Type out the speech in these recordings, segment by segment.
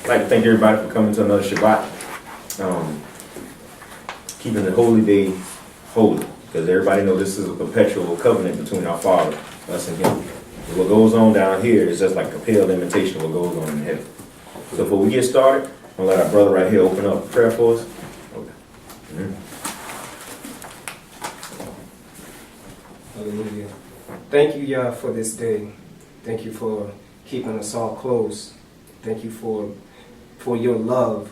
like to thank everybody for coming to another Shabbat. Keeping the holy day holy, because everybody knows this is a perpetual covenant between our Father, us and Him. And what goes on down here is just like a pale imitation of what goes on in heaven. So before we get started, I'm going to let our brother right here open up prayer for us. Okay. Hallelujah. Thank you, Yah, for this day. Thank you for keeping us all close. Thank you for your love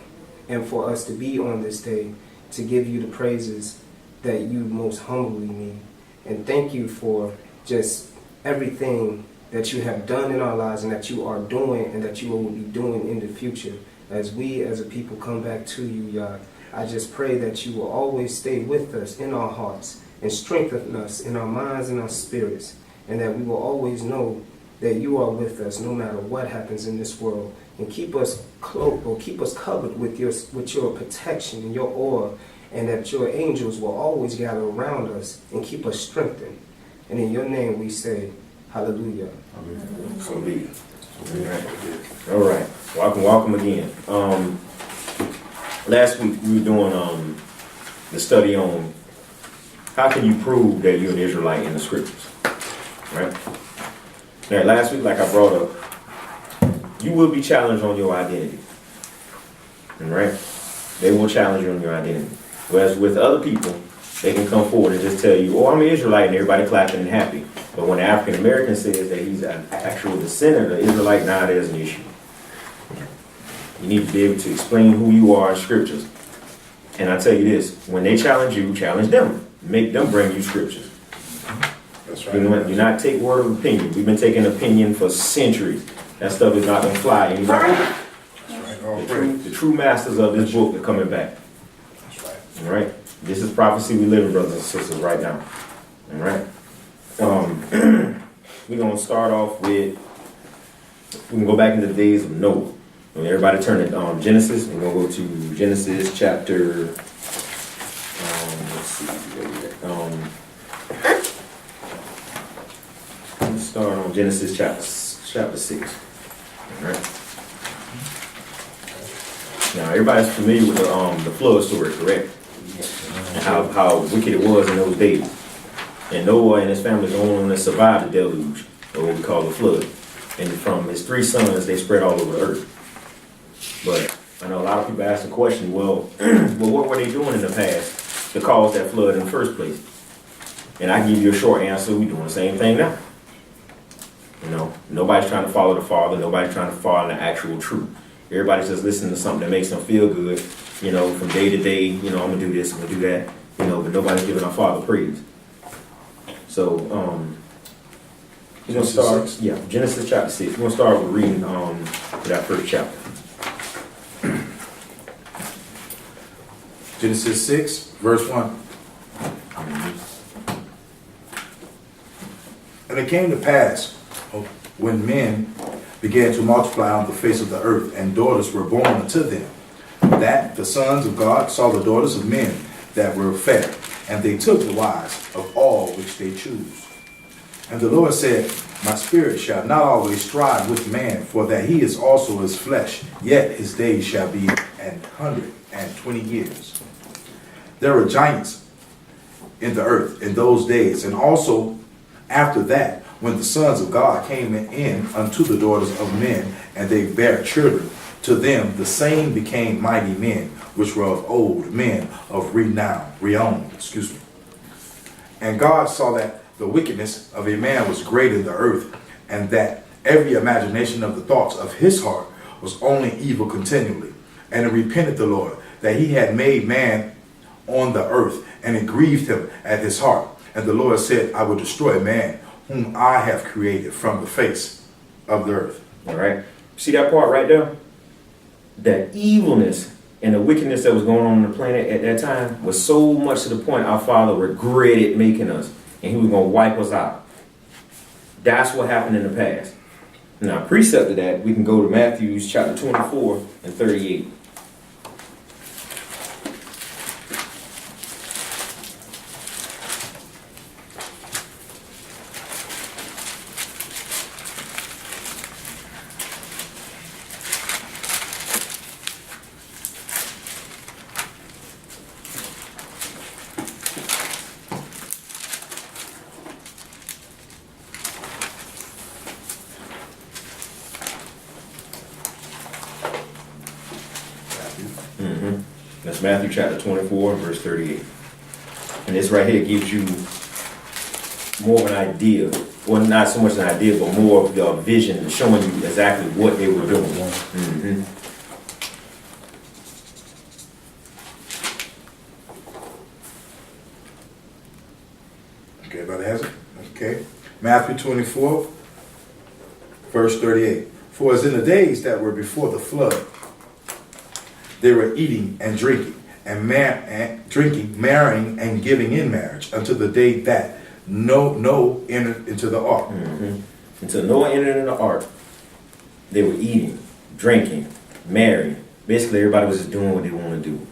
and for us to be on this day to give you the praises that you most humbly need. And thank you for just everything that you have done in our lives and that you are doing and that you will be doing in the future. As we as a people come back to you, Yah, I just pray that you will always stay with us in our hearts and strengthen us in our minds and our spirits, and that we will always know that you are with us no matter what happens in this world, and keep us close or keep us covered with your protection and your aura, and that your angels will always gather around us and keep us strengthened. And in your name we say, hallelujah. Amen. So be it. All right. Welcome again. Last week we were doing the study on how can you prove that you're an Israelite in the scriptures, right? Now, last week, like I brought up, you will be challenged on your identity, right? They will challenge you on your identity. Whereas with other people, they can come forward and just tell you, oh, I'm an Israelite, and everybody clapping and happy. But when the African American says that he's an actual descendant of Israelite, now there's an issue. You need to be able to explain who you are in scriptures. And I tell you this, when they challenge you, challenge them. Make them bring you scriptures. That's right. Do not take word of opinion. We've been taking opinion for centuries. That stuff is not going to fly anymore. That's right. The true masters of this book are coming back. That's right. All right? This is prophecy we live in, brothers and sisters, right now. All right? We're going to start off with, we can go back into the days of Noah. Everybody turn to Genesis. We're going to go to Genesis chapter, let's see, let's start on Genesis chapter 6. All right. Now, everybody's familiar with the flood story, correct? And how wicked it was in those days. And Noah and his family the only one that survived the deluge, or what we call the flood. And from his 3 sons, they spread all over the earth. But I know a lot of people ask the question, well, what were they doing in the past to cause that flood in the first place? And I give you a short answer, we're doing the same thing now. You know, nobody's trying to follow the Father, nobody's trying to follow the actual truth. Everybody's just listening to something that makes them feel good, you know, from day to day, you know, I'm going to do this, I'm going to do that, you know, but nobody's giving our Father praise. So, we're going to start, Genesis chapter 6. We're going to start with reading that first chapter. Genesis 6, verse 1. And it came to pass, when men began to multiply on the face of the earth, and daughters were born unto them, that the sons of God saw the daughters of men that were fair, and they took the wives of all which they chose. And the Lord said, my spirit shall not always strive with man, for that he is also as flesh, yet his days shall be 120 years. There were giants in the earth in those days, and also after that, when the sons of God came in unto the daughters of men, and they bare children, to them the same became mighty men, which were of old, men of renown. And God saw that the wickedness of a man was great in the earth, and that every imagination of the thoughts of his heart was only evil continually. And it repented the Lord that he had made man on the earth, and it grieved him at his heart. And the Lord said, I will destroy man whom I have created from the face of the earth. All right. See that part right there? That evilness and the wickedness that was going on the planet at that time was so much to the point our Father regretted making us, and he was going to wipe us out. That's what happened in the past. Now, precept of that, we can go to Matthew chapter 24 and 38. That's Matthew chapter 24, verse 38. And this right here gives you more of an idea. Well, not so much an idea, but more of the vision, showing you exactly what they were doing. Mm-hmm. Okay, everybody has it? Okay. Matthew 24, verse 38. For as in the days that were before the flood, they were eating and drinking, marrying and giving in marriage, until the day that Noah entered into the ark. Mm-hmm. Until Noah entered into the ark, they were eating, drinking, marrying. Basically, everybody was just doing what they want to do.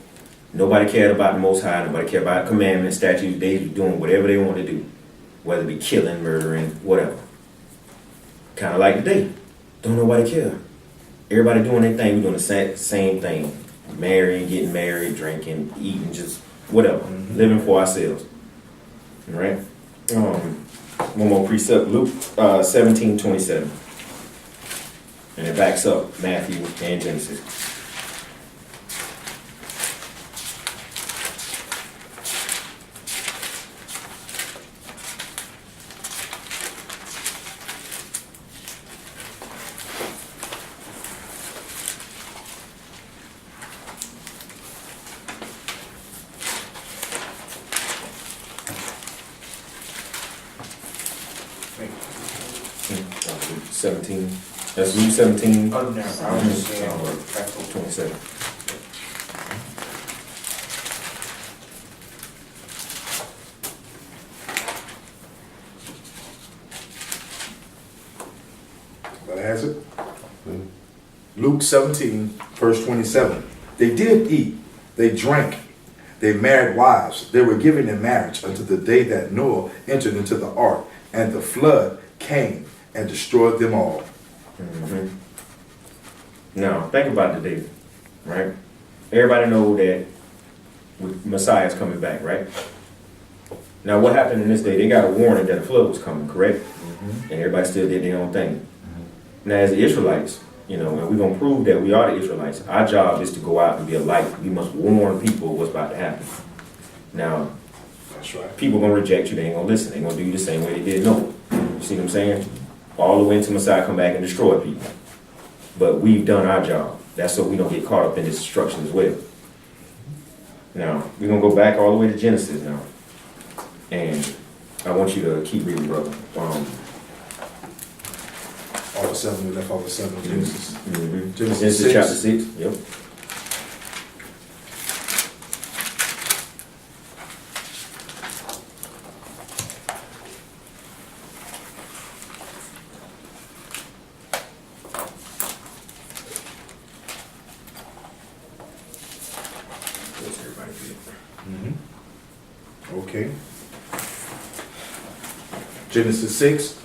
Nobody cared about the Most High. Nobody cared about commandments, statutes. They were doing whatever they wanted to do, whether it be killing, murdering, whatever. Kind of like today. Don't nobody care. Everybody doing their thing. We're doing the same thing. Marrying, getting married, drinking, eating, just whatever. Mm-hmm. Living for ourselves. All right? One more precept, Luke 17:27. And it backs up Matthew and Genesis. Luke 17. That's Luke 17. Oh, no, I understand. 27. Everybody has it? Luke 17, verse 27. They did eat, they drank, they married wives, they were given in marriage until the day that Noah entered into the ark, and the flood came and destroyed them all. Mm-hmm. Now, think about the day, right? Everybody know that Messiah is coming back, right? Now, what happened in this day? They got a warning that a flood was coming, correct? Mm-hmm. And everybody still did their own thing. Mm-hmm. Now, as the Israelites, and we're going to prove that we are the Israelites, our job is to go out and be a light. We must warn people what's about to happen. Now, that's right. People going to reject you. They ain't going to listen. They're going to do you the same way they did Noah. You see what I'm saying? All the way until Messiah come back and destroy people. But we've done our job. That's so we don't get caught up in this destruction as well. Now, we're going to go back all the way to Genesis now. And I want you to keep reading, brother. All the 7, we left all the 7 of Genesis. Mm-hmm. Genesis 6. Chapter 6. Yep. Okay. Genesis 6,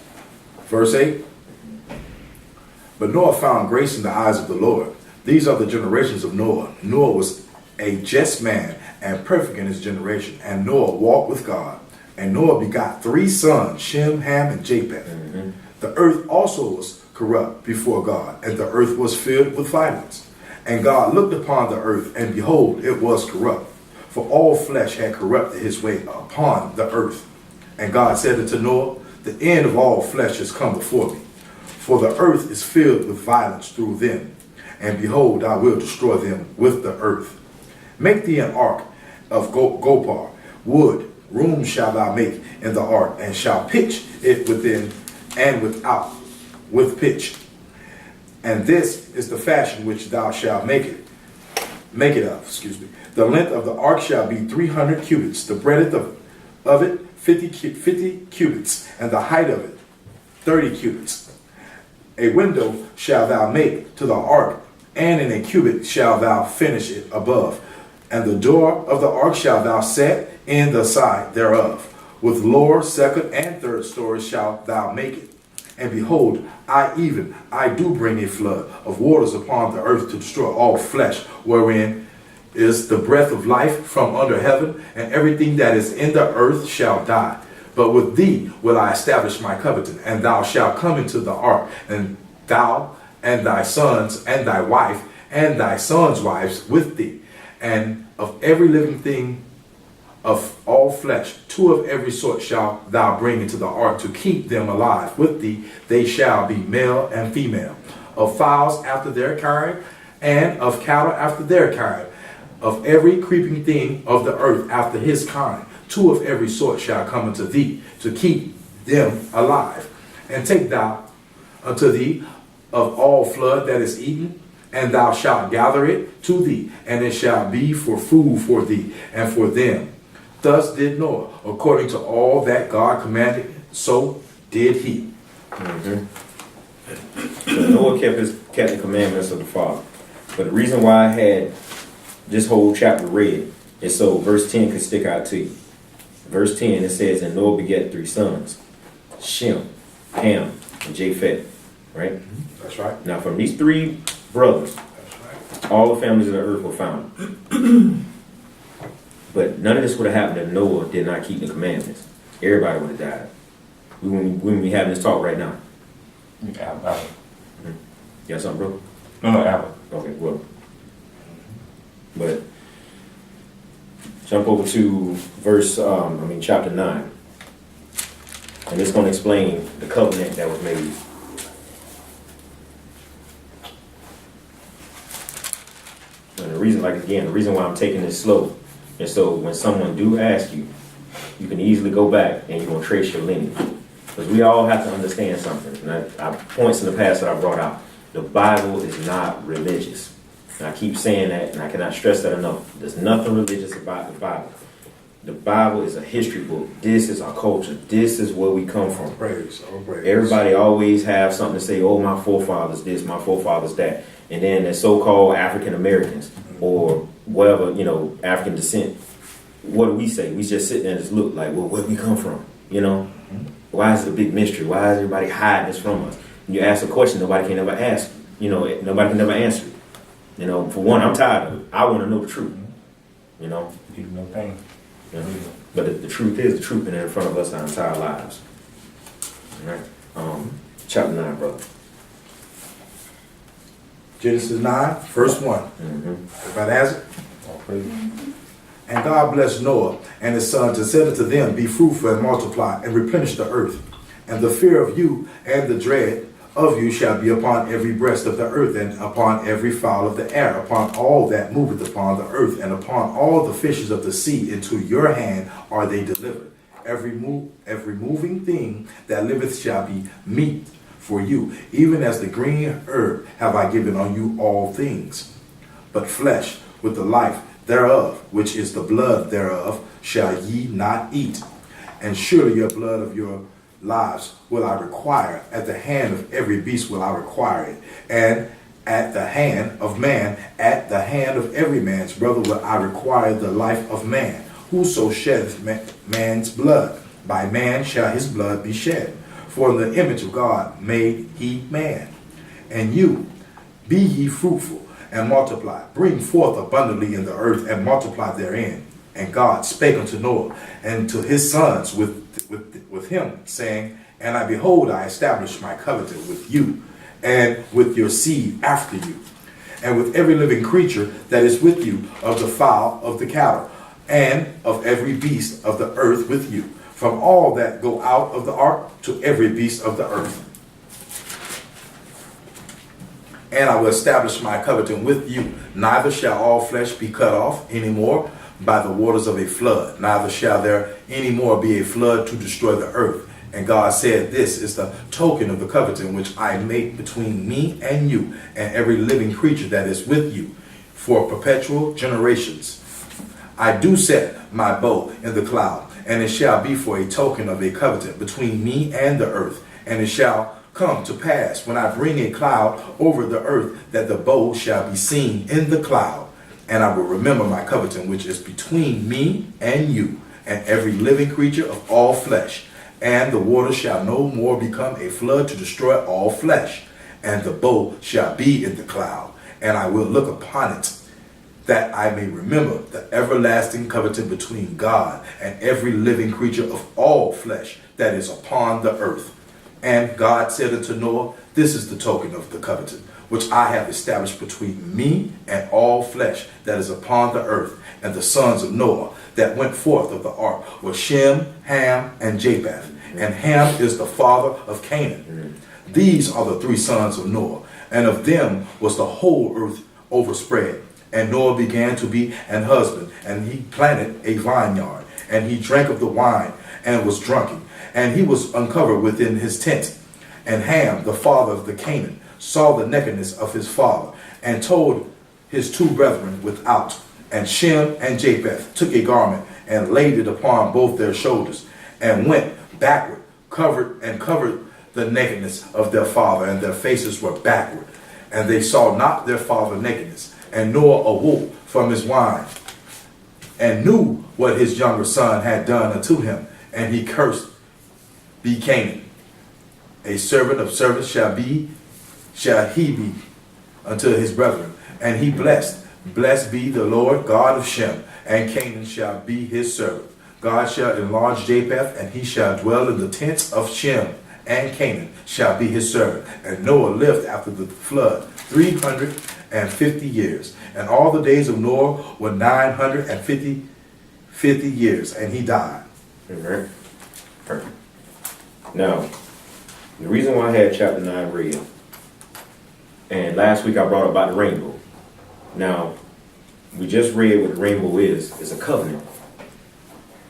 verse 8. But Noah found grace in the eyes of the Lord. These are the generations of Noah. Noah was a just man and perfect in his generation. And Noah walked with God. And Noah begot 3 sons, Shem, Ham, and Japheth. Mm-hmm. The earth also was corrupt before God, and the earth was filled with violence. And God looked upon the earth, and behold, it was corrupt. For all flesh had corrupted his way upon the earth. And God said unto Noah, the end of all flesh is come before me. For the earth is filled with violence through them. And behold, I will destroy them with the earth. Make thee an ark of gopher wood. Room shalt thou make in the ark, and shall pitch it within and without with pitch. And this is the fashion which thou shalt make it of. The length of the ark shall be 300 cubits, the breadth of it 50 cubits, and the height of it 30 cubits. A window shalt thou make to the ark, and in a cubit shalt thou finish it above. And the door of the ark shalt thou set in the side thereof. With lower, second, and third stories shalt thou make it. And behold, I do bring a flood of waters upon the earth to destroy all flesh, wherein is the breath of life from under heaven, and everything that is in the earth shall die. But with thee will I establish my covenant, and thou shalt come into the ark, and thou and thy sons and thy wife and thy sons' wives with thee, And of every living thing of all flesh, 2 of every sort shalt thou bring into the ark to keep them alive with thee. They shall be male and female. Of fowls after their kind, and of cattle after their kind. Of every creeping thing of the earth after his kind. 2 of every sort shall come unto thee to keep them alive. And take thou unto thee of all flood that is eaten, and thou shalt gather it to thee, and it shall be for food for thee and for them. Thus did Noah, according to all that God commanded, so did he. So Noah kept the commandments of the Father. But the reason why I had this whole chapter read is so verse 10 could stick out to you. Verse 10, it says, and Noah begat 3 sons, Shem, Ham, and Japheth. Right? That's right. Now from these 3 brothers, That's right. all the families of the earth were found. But none of this would have happened if Noah did not keep the commandments. Everybody would have died. We wouldn't be having this talk right now. Apple. You got something, bro? No, Apple. Okay, well. But jump over to chapter 9. And it's going to explain the covenant that was made. And the reason why I'm taking this slow is so when someone do ask you, you can easily go back and you're going to trace your lineage. Because we all have to understand something. And I points in the past that I brought out. The Bible is not religious. And I keep saying that, and I cannot stress that enough. There's nothing religious about the Bible. The Bible is a history book. This is our culture. This is where we come from. Praise, oh praise. Everybody always have something to say, oh, my forefathers this, my forefathers that. And then the so-called African Americans or whatever, African descent. What do we say? We just sit there and just look like, well, where we come from? Why is it a big mystery? Why is everybody hiding this from us? When you ask a question, nobody can ever ask. Nobody can never answer it. For one, I'm tired of it. I want to know the truth. You know pain. But the truth is, the truth been in front of us our entire lives. All right. Chapter 9, brother. Genesis 9, verse 1. Everybody has it? And God blessed Noah and his sons and said unto them, be fruitful and multiply and replenish the earth. And the fear of you and the dread of you shall be upon every breast of the earth, and upon every fowl of the air, upon all that moveth upon the earth, and upon all the fishes of the sea. Into your hand are they delivered. Every moving thing that liveth shall be meat for you. Even as the green herb have I given on you all things. But flesh with the life thereof, which is the blood thereof, shall ye not eat. And surely your blood of your lives will I require. At the hand of every beast will I require it. And at the hand of man, at the hand of every man's brother will I require the life of man. Whoso sheddeth man's blood, by man shall his blood be shed. For in the image of God made he man. And you, be ye fruitful and multiply. Bring forth abundantly in the earth and multiply therein. And God spake unto Noah and to his sons with him, saying, and I behold, I establish my covenant with you and with your seed after you, and with every living creature that is with you, of the fowl of the cattle, and of every beast of the earth with you, from all that go out of the ark to every beast of the earth. And I will establish my covenant with you. Neither shall all flesh be cut off any more by the waters of a flood. Neither shall there any more be a flood to destroy the earth. And God said, this is the token of the covenant which I make between me and you and every living creature that is with you for perpetual generations. I do set my bow in the cloud, and it shall be for a token of a covenant between me and the earth. And it shall come to pass when I bring a cloud over the earth that the bow shall be seen in the cloud. And I will remember my covenant which is between me and you and every living creature of all flesh. And the water shall no more become a flood to destroy all flesh. And the bow shall be in the cloud. And I will look upon it, that I may remember the everlasting covenant between God and every living creature of all flesh that is upon the earth. And God said unto Noah, this is the token of the covenant which I have established between me and all flesh that is upon the earth. And the sons of Noah that went forth of the ark were Shem, Ham, and Japheth. And Ham is the father of Canaan. These are the 3 sons of Noah, and of them was the whole earth overspread. And Noah began to be an husband, and he planted a vineyard, and he drank of the wine, and was drunken, and he was uncovered within his tent. And Ham, the father of the Canaan, saw the nakedness of his father, and told his 2 brethren without. And Shem and Japheth took a garment, and laid it upon both their shoulders, and went backward, covered the nakedness of their father, and their faces were backward. And they saw not their father nakedness. And Noah awoke from his wine, and knew what his younger son had done unto him. And he cursed be Canaan. A servant of servants shall he be unto his brethren. And he blessed be the Lord God of Shem, and Canaan shall be his servant. God shall enlarge Japheth, and he shall dwell in the tents of Shem, and Canaan shall be his servant. And Noah lived after the flood 350 years. And all the days of Noah were 950 years, and he died. Alright. Perfect. Now, the reason why I had chapter 9 read, and last week I brought up about the rainbow. Now, we just read what the rainbow is. It's a covenant.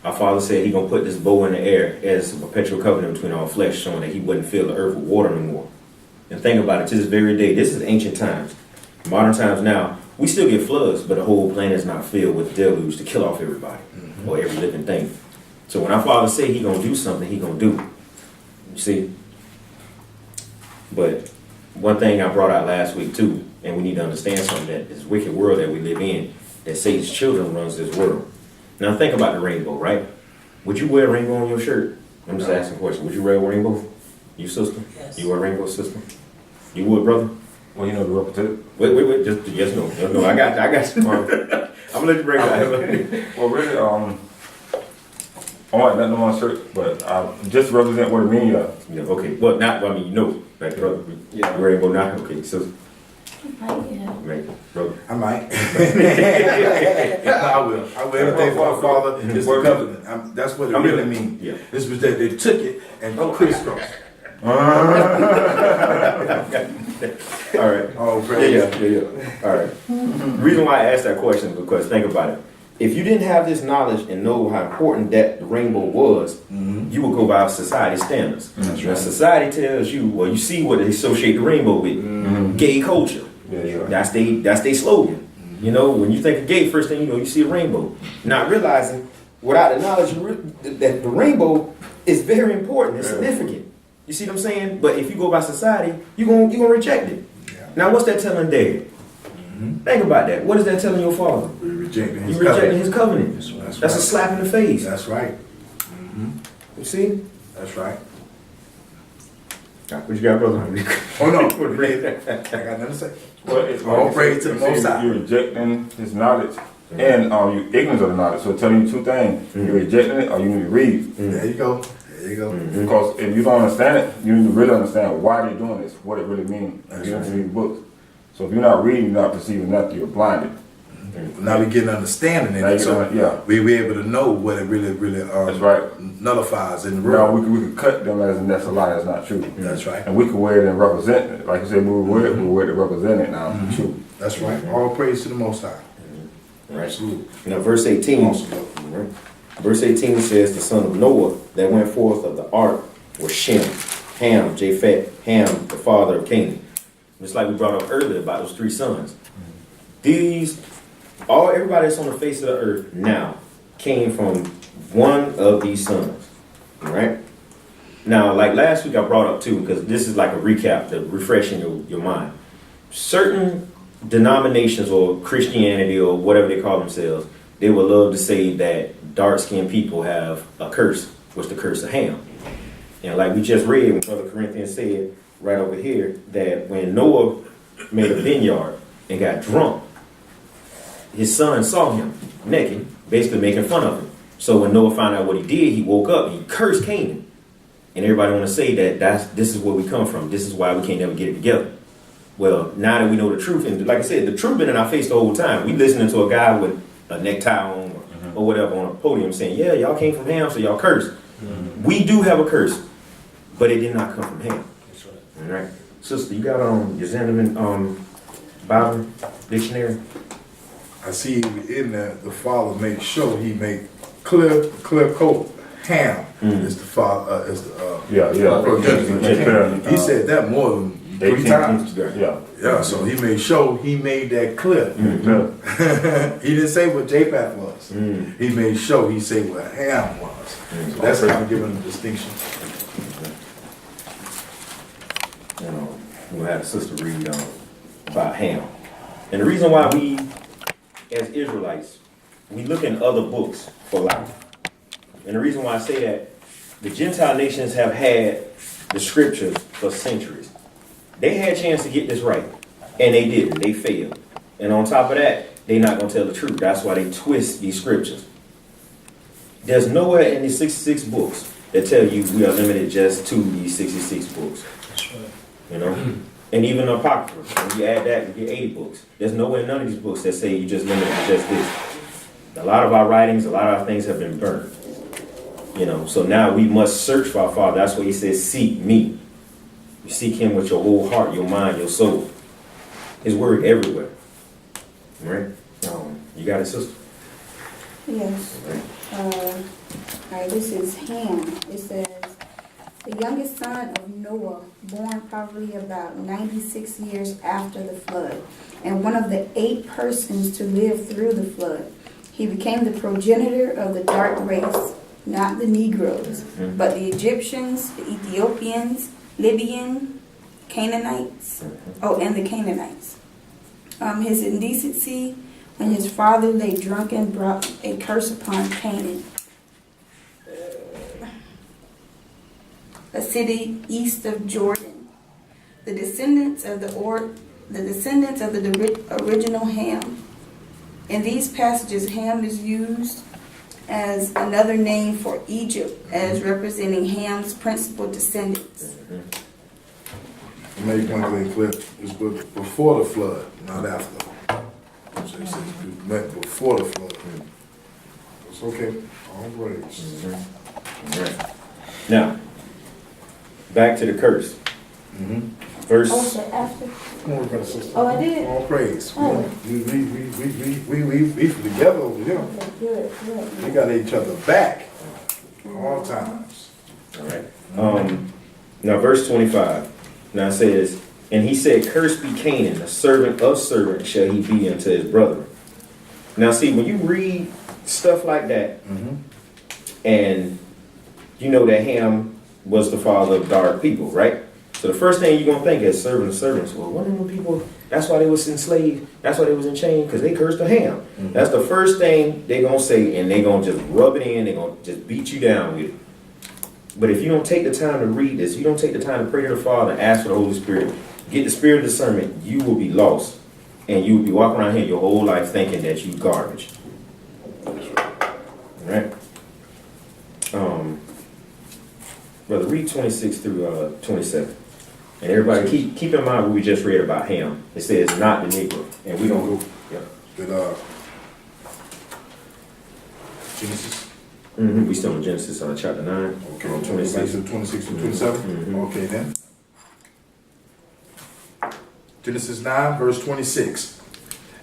Our Father said He's going to put this bow in the air as a perpetual covenant between all flesh, showing that He wouldn't fill the earth with water no more. And think about it, to this very day, this is ancient times. Modern times now, we still get floods, but the whole planet is not filled with deluge to kill off everybody or every living thing. So when our Father said He's going to do something, He's going to do it. You see? But one thing I brought out last week too, and we need to understand something, that this wicked world that we live in, that Satan's children runs this world. Now think about the rainbow, right? Would you wear a rainbow on your shirt? I'm just asking a question. Would you wear a rainbow? You sister? Yes. You wear a rainbow, sister? You would, brother? Well, you know the representative. Wait, just yes, no. No, I got you. I'm gonna let you break it out. Well, really, I want nothing on my shirt, but just represent what it means. Yeah, okay. Well, not, I mean, you know, like, brother, Yeah. you rainbow now? Okay, so, Yeah. right, brother. I might. I will. I will. Everything for our Father is the covenant. That's what it really means. Yeah. This was that they took it and crisscrossed. All right. Oh, praise. Yeah. All right. The reason why I asked that question is because think about it. If you didn't have this knowledge and know how important that the rainbow was, you would go by society standards. That's When right. society tells you, well, you see what they associate the rainbow with, gay culture. Yeah. That's their slogan. You know, when you think of gay, first thing you know, you see a rainbow. Not realizing, without the knowledge that the rainbow is very important, it's significant. You see what I'm saying? But if you go by society, you're gonna reject it. Yeah. Now, what's that telling Dad? Think about that. What is that telling your father? We're rejecting his You're rejecting covenant. his covenant. That's a right. slap in the face. That's right. You see? That's right. What you got, brother? Oh no, I got nothing to say. Well, it's All praise to the Most High. You're rejecting His knowledge, and you ignorant of the knowledge. So telling you 2 things: you're rejecting it, or you need to read. There you go. There you go. Because if you don't understand it, you need to really understand why they're doing this, what it really means. That's You have to right. read books. So if you're not reading, you're not perceiving nothing. You're blinded. Now we get an understanding in Now it, you so know, yeah. we be able to know what it really That's right. nullifies in the Now world. we can cut them as that's a lie. That's not true. That's right. And we can wear it and represent it. Like you said, we wear it. We wear it to represent it. Now, true. That's right. All praise to the Most High. Right. Absolutely. Now, verse 18. Awesome. Right. Verse 18 says, the son of Noah that went forth of the ark was Shem, Ham, Japheth, Ham, the father of Canaan. Just like we brought up earlier about those 3 sons. Everybody that's on the face of the earth now came from one of these sons. Right? Now, like last week I brought up too, because this is like a recap to refreshing your mind. Certain denominations or Christianity or whatever they call themselves, they would love to say that dark-skinned people have a curse, which is the curse of Ham. And like we just read, when Brother Corinthians said right over here, that when Noah made a vineyard and got drunk, his son saw him naked, basically making fun of him. So when Noah found out what he did, he woke up and he cursed Canaan. And everybody want to say that this is where we come from. This is why we can't never get it together. Well, now that we know the truth, and like I said, the truth been in our face the whole time. We listening to a guy with a necktie on or whatever on a podium saying, yeah, y'all came from Ham, so y'all cursed. We do have a curse, but it did not come from Ham. That's right. All right. Sister, you got your Zenderman Bible dictionary? I see in there the father made sure he made clear coat. Ham is the father. He said that more than 3 times. Yeah, so he made sure he made that clear. He didn't say what Japheth was. He made sure he said what Ham was. So that's how I'm giving the distinction. We'll have the sister read about Ham. And the reason why we, as Israelites, we look in other books for life. And the reason why I say that, the Gentile nations have had the scriptures for centuries. They had a chance to get this right, and they didn't. They failed. And on top of that, they're not going to tell the truth. That's why they twist these scriptures. There's nowhere in these 66 books that tell you we are limited just to these 66 books. That's right. You know? And even the Apocrypha, when you add that, you get 80 books. There's nowhere in none of these books that say you just limited to just this. A lot of our writings, a lot of our things have been burned. You know, so now we must search for our Father. That's why he says, seek me. You seek him with your whole heart, your mind, your soul. His word everywhere. Right? You got it, sister? Yes. All right, this is Ham. It says, the youngest son of Noah, born probably about 96 years after the flood, and one of the 8 persons to live through the flood. He became the progenitor of the dark race, not the Negroes, but the Egyptians, the Ethiopians, Libyan, Canaanites, and the Canaanites. His indecency, when his father lay drunken, brought a curse upon Canaan, a city east of Jordan. The descendants of the original Ham. In these passages, Ham is used as another name for Egypt, as representing Ham's principal descendants. Make one thing clear. It's before the flood, not after. So he says it meant before the flood. It's okay. All praise. All right. Now, back to the curse. Verse. Oh, so after? Come on, brother, sister. Oh, I did? All praise. Oh. We together over here. Okay, good. We got each other back all times. All right. Now, verse 25. Now it says, and he said, cursed be Canaan, a servant of servants shall he be unto his brethren. Now, see, when you read stuff like that, and you know that Ham was the father of dark people, right? So the first thing you're going to think is servant of servants. Well, one of them people, that's why they was enslaved. That's why they was in chains, because they cursed the Ham. That's the first thing they're going to say, and they're going to just rub it in. They're going to just beat you down with it. But if you don't take the time to read this, you don't take the time to pray to the Father, ask for the Holy Spirit, get the spirit of discernment, you will be lost. And you will be walking around here your whole life thinking that you garbage. All right? Brother, read 26 through 27. And everybody keep in mind what we just read about Ham. It says not the Negro. And we don't go. Yeah. Good, Genesis. We still in Genesis chapter 9. Okay, 26. 26 to 27. Okay, then. Genesis 9, verse 26.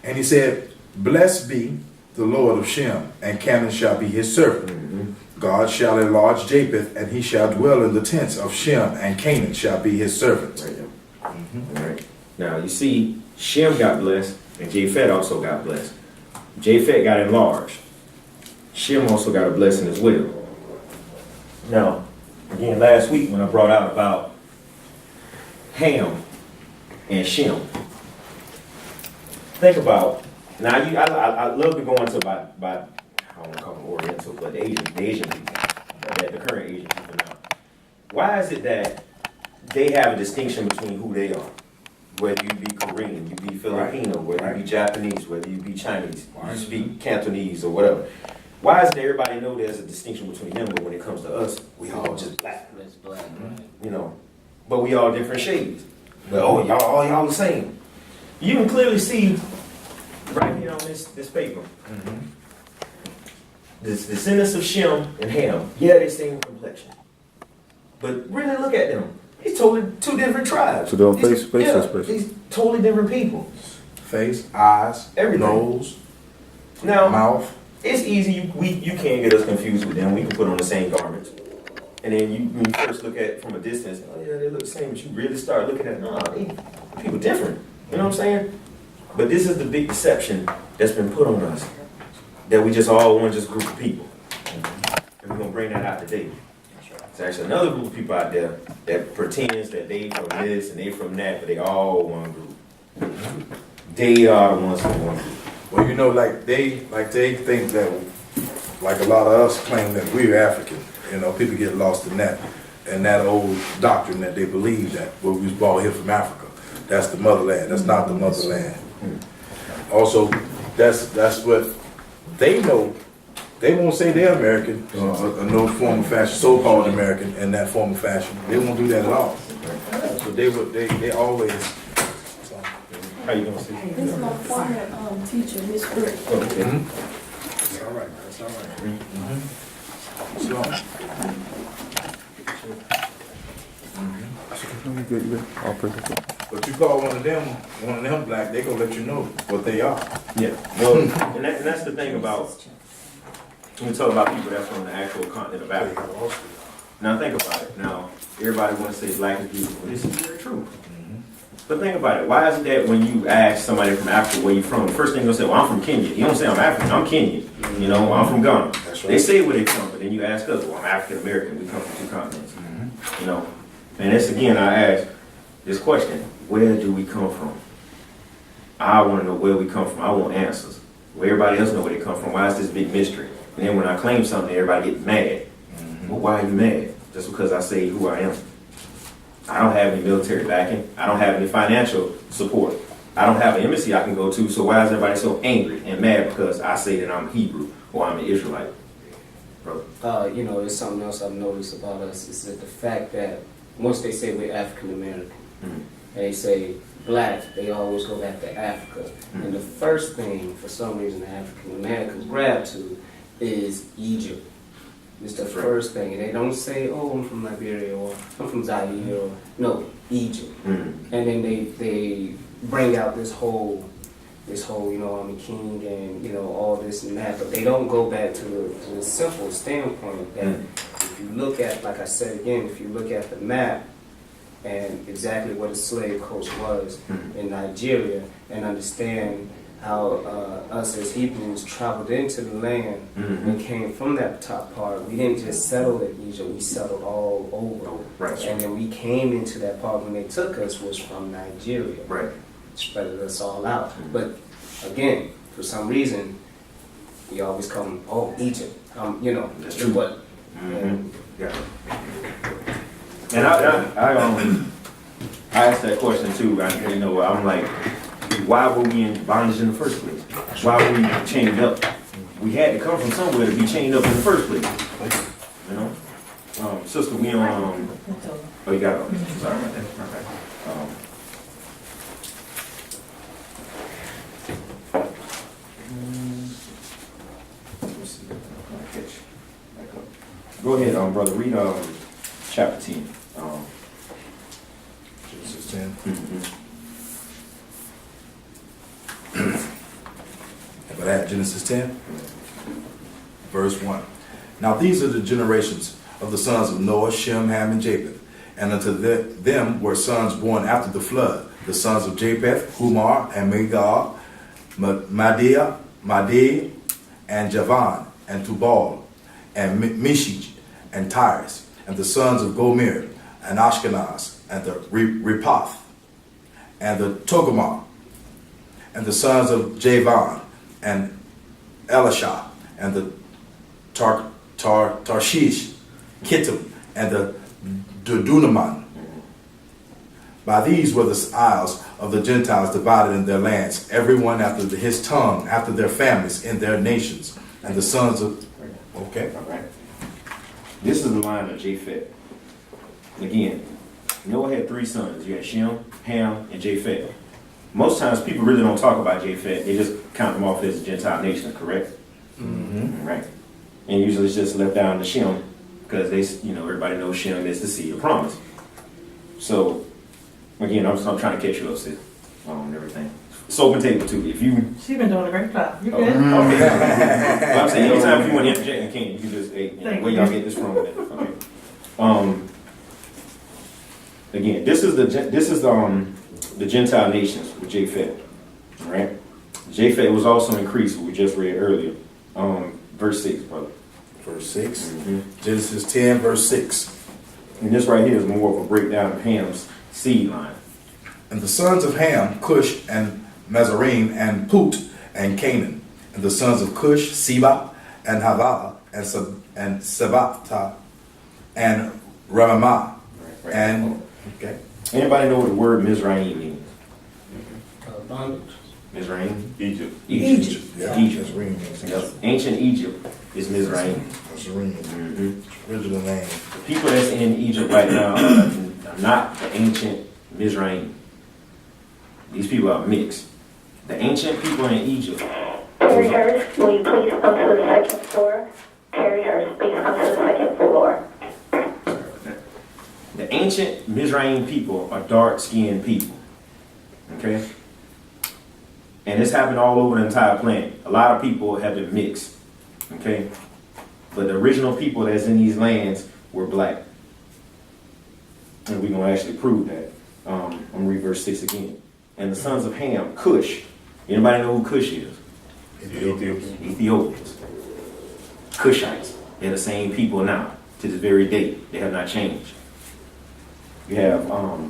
And he said, blessed be the Lord of Shem, and Canaan shall be his servant. God shall enlarge Japheth, and he shall dwell in the tents of Shem, and Canaan shall be his servant. Right there. All right. Now, you see, Shem got blessed, and Japheth also got blessed. Japheth got enlarged. Shem also got a blessing as well. Now, again, last week when I brought out about Ham and Shem, think about, now I love to go into about I don't want to call them Oriental, but the Asian people, the current Asian people now. Why is it that they have a distinction between who they are? Whether you be Korean, you be Filipino, whether you be Japanese, whether you be Chinese, you speak Cantonese or whatever. Why is it everybody know there's a distinction between them, but when it comes to us, we all just black. That's black, right? You know, but we all different shades. But all y'all the same. You can clearly see right here on this paper. The descendants of Shem and Ham, yeah, they same complexion. But really look at them. He's totally two different tribes. So they're face expression. These totally different people. Face, eyes, Everything. nose, Now, mouth. it's easy. You can't get us confused with them. We can put on the same garments. And then when you first look at it from a distance, oh yeah, they look the same. But you really start looking at, nah, people different. You know what I'm saying? But this is the big deception that's been put on us. That we just all one just group of people. And we're going to bring that out today. There's actually another group of people out there that pretends that they from this and they from that, but they all one group. They are the ones from one group. Well, you know, like they think that, like a lot of us claim that we're African. You know, people get lost in that old doctrine that they believe that we was brought here from Africa. That's the motherland. That's not the motherland. Also, that's what they know. They won't say they're American, no form of fashion, so-called American in that form of fashion. They won't do that at all. So they always. How you gonna see? This is my former teacher, Miss Britt. Okay. That's all right. That's all right. So, but you call one of them black, they gonna let you know what they are. Yeah. Well, and that's the thing about when we talk about people that's from the actual continent of Africa. Now think about it. Now everybody wants to say black is beautiful. This is very true. But think about it. Why is it that when you ask somebody from Africa where you from, the first thing they'll say, well, I'm from Kenya. You don't say I'm African, I'm Kenyan. You know, I'm from Ghana. That's right. They say where they come, but then you ask us, well, I'm African American. We come from two continents. You know, and that's again, I ask this question: where do we come from? I want to know where we come from. I want answers. Well, everybody else know where they come from. Why is this big mystery? And then when I claim something, everybody gets mad. Well, why are you mad? Just because I say who I am. I don't have any military backing. I don't have any financial support. I don't have an embassy I can go to. So why is everybody so angry and mad because I say that I'm Hebrew or I'm an Israelite? Bro. You know, there's something else I've noticed about us is that the fact that once they say we're African American, and they say black, they always go back to Africa. And the first thing, for some reason, the African Americans grab to is Egypt. It's the first thing, and they don't say, "Oh, I'm from Liberia" or "I'm from Zaire," or no, Egypt. And then they bring out this whole, you know, I'm a king and you know all this and that, but they don't go back to the simple standpoint that if you look at, like I said again, if you look at the map and exactly what a slave coast was in Nigeria, and understand how us as Hebrews traveled into the land and came from that top part. We didn't just settle in Egypt, we settled all over. Right. And then we came into that part when they took us was from Nigeria. Right. Spread us all out. But again, for some reason, we always come, oh, Egypt. You know, That's true. But, Yeah. And I asked that question too. You know, I'm like, why were we in bondage in the first place? Why were we chained up? We had to come from somewhere to be chained up in the first place. You know, sister, we on. Oh, you got it. Sorry about that. Go ahead, brother. Read chapter 10. Genesis 10. But that Genesis 10, verse 1. Now these are the generations of the sons of Noah, Shem, Ham, and Japheth. And unto them were sons born after the flood, the sons of Japheth, Humar, and Magog, Madai, and Javan, and Tubal, and Meshech, and Tyrus, and the sons of Gomer, and Ashkenaz, and the Repath, and the Togarmah, and the sons of Javan, and Elishah, and the Tarshish, Kittim, and the Dunaman. By these were the isles of the Gentiles divided in their lands, everyone after his tongue, after their families, in their nations. And the sons of... Okay. All right. This is the line of Japheth. Again, Noah had 3 sons. You had Shem, Ham, and Japheth. Most times people really don't talk about Japheth. They just count them off as a Gentile nation, correct? Right. And usually it's just left down to Shem because everybody knows Shem is the seed of promise. So, again, I'm trying to catch you up, sis, on everything. It's open table too. If you, She's been doing a great job. You good? okay. But I'm saying anytime if you want to interject, you can. You can just, hey, Thank where you. y'all get this from? Okay. Again, this is the Gentile nations with Japheth, right? Japheth was also increased, what we just read earlier. Verse 6, brother. Verse 6. Genesis 10, verse 6. And this right here is more of a breakdown of Ham's seed line. And the sons of Ham, Cush, and Mizraim, and Put, and Canaan. And the sons of Cush, Seba, and Havilah, and Sabata, and Ramamah. Right. And, okay. Anybody know what the word Mizraim means? Bondage. Mizraim? Egypt. Egypt. Yeah, Egypt. Mizraim makes Yep. sense. Ancient Egypt is Mizraim. Mizraim. Mm-hmm. Original name. The people that's in Egypt right now are not the ancient Mizraim. These people are mixed. The ancient people in Egypt. Terry Hurst, will you please come to the second floor? Terry Hurst, please come to the second floor. The ancient Mizraim people are dark-skinned people. Okay? And this happened all over the entire planet. A lot of people have been mixed. Okay? But the original people that's in these lands were black. And we're going to actually prove that. I'm going to read verse 6 again. And the sons of Ham, Cush. Anybody know who Cush is? Ethiopians. Cushites. They're the same people now. To this very day. They have not changed. You have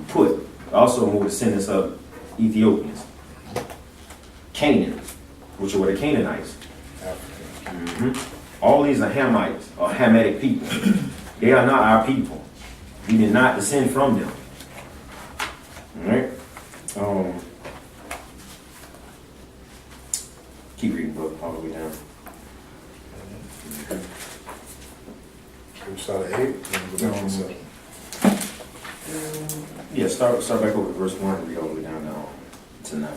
Put, also more descendants of Ethiopians. Canaan, which are the Canaanites. All these are Hamites, or Hamitic people. They are not our people. We did not descend from them. Alright? Keep reading, brother, all the way down. We start at 8, and go back to 7. Yeah, start back over at verse 1 and read all the way down now to 9.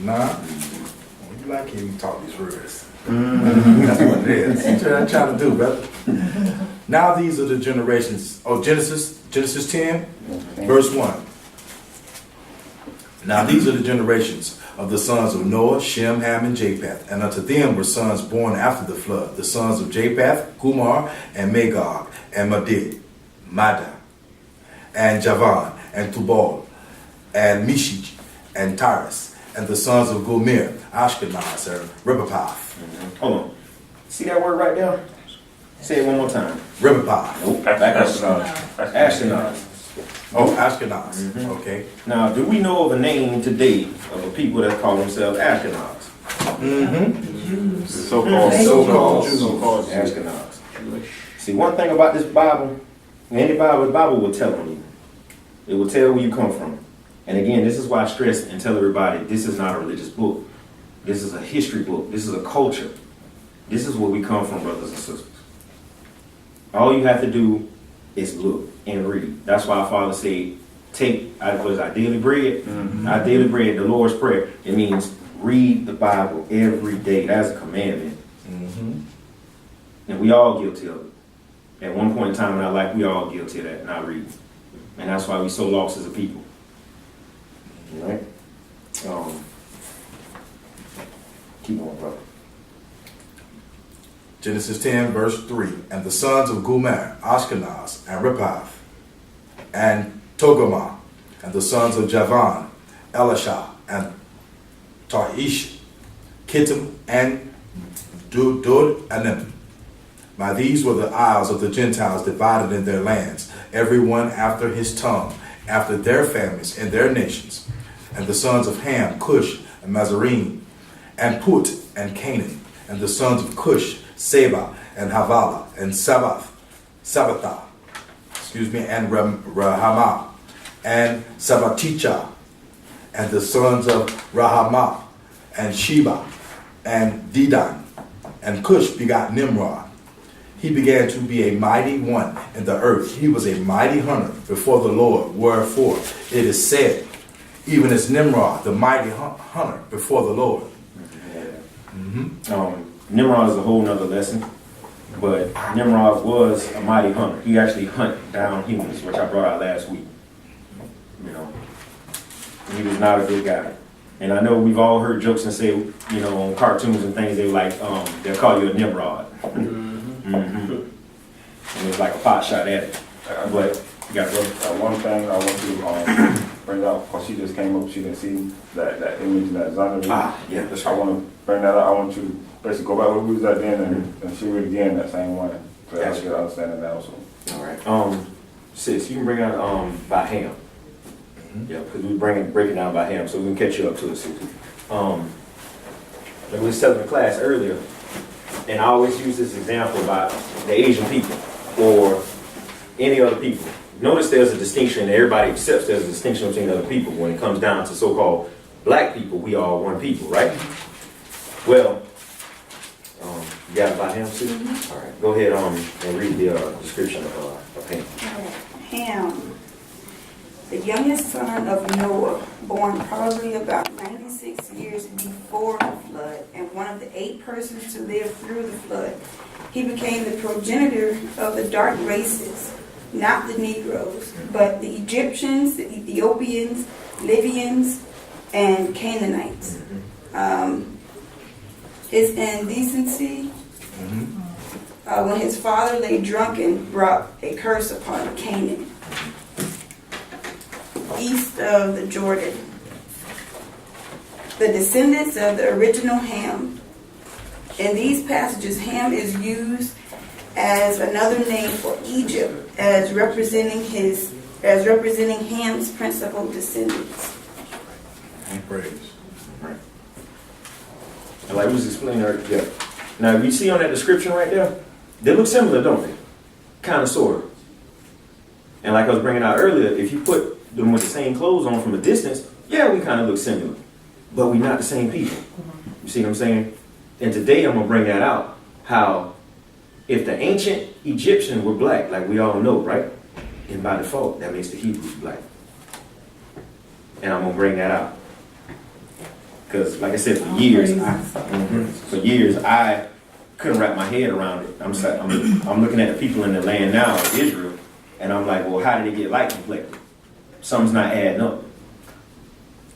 9. You like hearing me talk these words. That's what it is. That's what I'm trying to do, brother. Now these are the generations. Oh, Genesis 10, verse 1. Now these are the generations of the sons of Noah, Shem, Ham, and Japheth. And unto them were sons born after the flood. The sons of Japheth, Gumar, and Magog, and Madai, and Javan, and Tubal, and Meshech, and Tyrus. And the sons of Gomer, Ashkenaz, and Rebapath. Hold on. See that word right there? Say it one more time. Rebapath. Nope. Back up. Ashkenaz. Oh, Ashkenaz. Okay. Now, do we know of a name today of a people that call themselves Ashkenaz? So-called Jews. Ashkenaz. See, one thing about this Bible, the Bible will tell on you. It will tell where you come from. And again, this is why I stress and tell everybody, this is not a religious book. This is a history book. This is a culture. This is where we come from, brothers and sisters. All you have to do is look and read. That's why our Father said, what is our daily bread? Our daily bread, the Lord's Prayer. It means read the Bible every day. That's a commandment. And we all guilty of it. At one point in time in our life, we all guilty of that, not reading. And that's why we so lost as a people. All right? Keep on, brother. Genesis 10, verse 3. And the sons of Gomer, Ashkenaz, and Repath, and Togarmah, and the sons of Javan, Elisha, and Taish, Kittim, and Dod-Anim. By these were the isles of the Gentiles divided in their lands, every one after his tongue, after their families and their nations. And the sons of Ham, Cush, and Mizraim, and Put, and Canaan. And the sons of Cush, Seba, and Havilah, and Sabbathah, and Rahamah, and Sabaticha. And the sons of Rahamah, and Sheba, and Dedan. And Cush begot Nimrod. he began to be a mighty one in the earth. He was a mighty hunter before the Lord. Wherefore it is said, even as Nimrod, the mighty hunter before the Lord. Nimrod is a whole nother lesson, but Nimrod was a mighty hunter. He actually hunted down humans, which I brought out last week. You know, he was not a good guy. And I know we've all heard jokes and say, you know, on cartoons and things, they like, they'll call you a Nimrod. And it's like a pot shot at it. But you got One thing I want to bring out, because she just came up, she didn't see that image, that zombie. yeah, that's I right. want to bring that out. I want you basically go back where we was at then and see it again, that same one. So I should understand it now. So. All right. Sis, you can bring out by Ham. Yeah, because we break it down by Ham, so we can catch you up to it, sis. Like we was telling the class earlier, and I always use this example about the Asian people or any other people. Notice there's a distinction, everybody accepts there's a distinction between other people. When it comes down to so-called black people, we are one people, right? Well, you got it by Ham, sis? All right, go ahead and read the description of Ham. Ham, the youngest son of Noah, born probably about 96 years before the flood, and one of the 8 persons to live through the flood. He became the progenitor of the dark races, not the Negroes, but the Egyptians, the Ethiopians, Libyans, and Canaanites. His indecency, when his father lay drunken, brought a curse upon Canaan, east of the Jordan. The descendants of the original Ham. In these passages, Ham is used as another name for Egypt, as representing Ham's principal descendants. Praise. Right. And like we was explaining earlier, yeah. Now, if you see on that description right there, they look similar, don't they? Kind of, sort of. And like I was bringing out earlier, if you put them with the same clothes on from a distance, yeah, we kind of look similar. But we're not the same people. You see what I'm saying? And today I'm going to bring that out. How if the ancient Egyptians were black, like we all know, right? And by default, that makes the Hebrews black. And I'm going to bring that out. Because, like I said, for years, I couldn't wrap my head around it. I'm looking at the people in the land now, Israel, and I'm like, well, how did it get light complected? Something's not adding up.